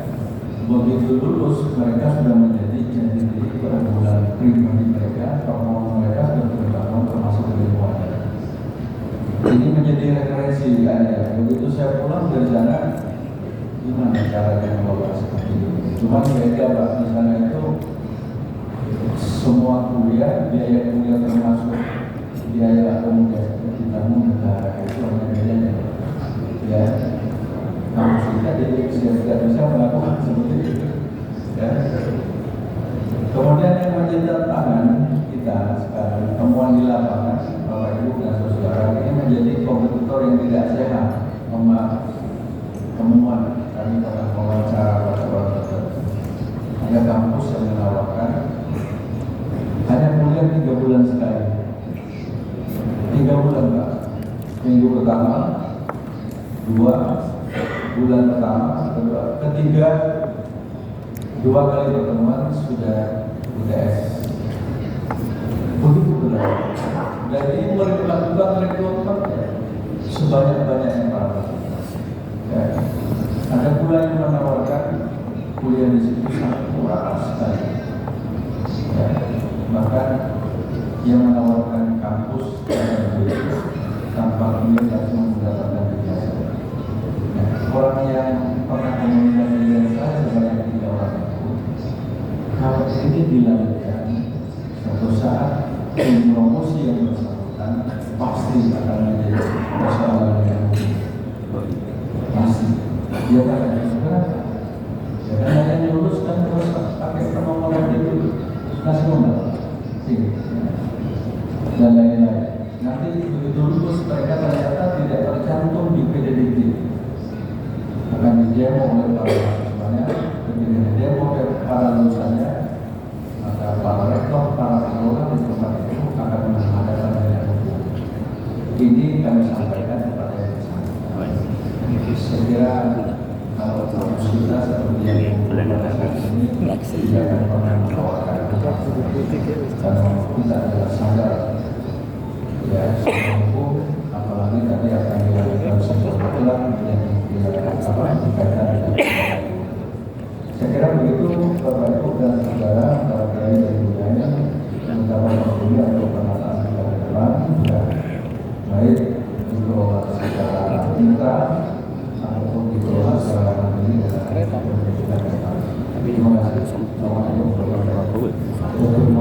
Begitu lulus mereka sudah menjadi jati diri pergaulan pribadi mereka, permohonan mereka sudah terbangun termasuk ilmuwan. Ini menjadi referensi Anda. Begitu saya pulang dari sana, gimana caranya mengelola seperti ini? Cuma beda, Pak. Misalnya itu semua kuliah, biaya kuliah termasuk biaya akomodasi ditanggung negara, itu hanya bedanya. Ya, kampus kita jadi tidak bisa melakukan seperti itu. Ya. Kemudian yang menjadi tantangan kita sekarang, temuan di lapangan, Bapak Ibu dan Saudara, ini menjadi kompetitor yang tidak sehat. Temuan kami pernah wawancara ada kampus yang menawarkan hanya kuliah 3 bulan sekali. 3 bulan, Pak. Minggu pertama, 2 bulan pertama, kedua, ketiga 2 kali pertemuan sudah UTS. Begitu benar. Dan ini mulai melakukan rekrutmen sebanyak-banyaknya, Pak. Ya. Ada pula yang menawarkan kuliah di situ sangat murah sekali. Ya. Bahkan yang menawarkan kampus tanpa kuliah langsung mendapatkan ijazah. Ya. Orang yang pernah komunikasi dengan saya sebanyak 3 orang itu, kalau ini dilanjutkan, suatu saat promosi yang bersangkutan pasti akan menjadi persoalan yang pasti. Dia akan berapa? Ya kan yang lulus kan terus pakai permohonan itu nasional, dan lain-lain. Nanti begitu lulus mereka ternyata tidak tercantum di PDDT, akan didemo oleh para mahasiswanya, kemudian didemo oleh para lulusannya, maka para rektor, para pengelola di tempat itu akan menghadapkan dengan hukum. Ini kami sampaikan kepada yang bersangkutan. Saya kira kalau kampus kita seperti yang ini tidak akan pernah membawakan karena kita adalah sadar ya hukum, apalagi tadi akan dilakukan sebuah pelan yang berkaitan dengan saya kira begitu Bapak Ibu dan Saudara para kiai dan budaya mendapat opini untuk penataan kita ke depan ya, baik dikelola secara intra ataupun dikelola secara mandiri dan terima kasih. Assalamualaikum warahmatullahi wabarakatuh.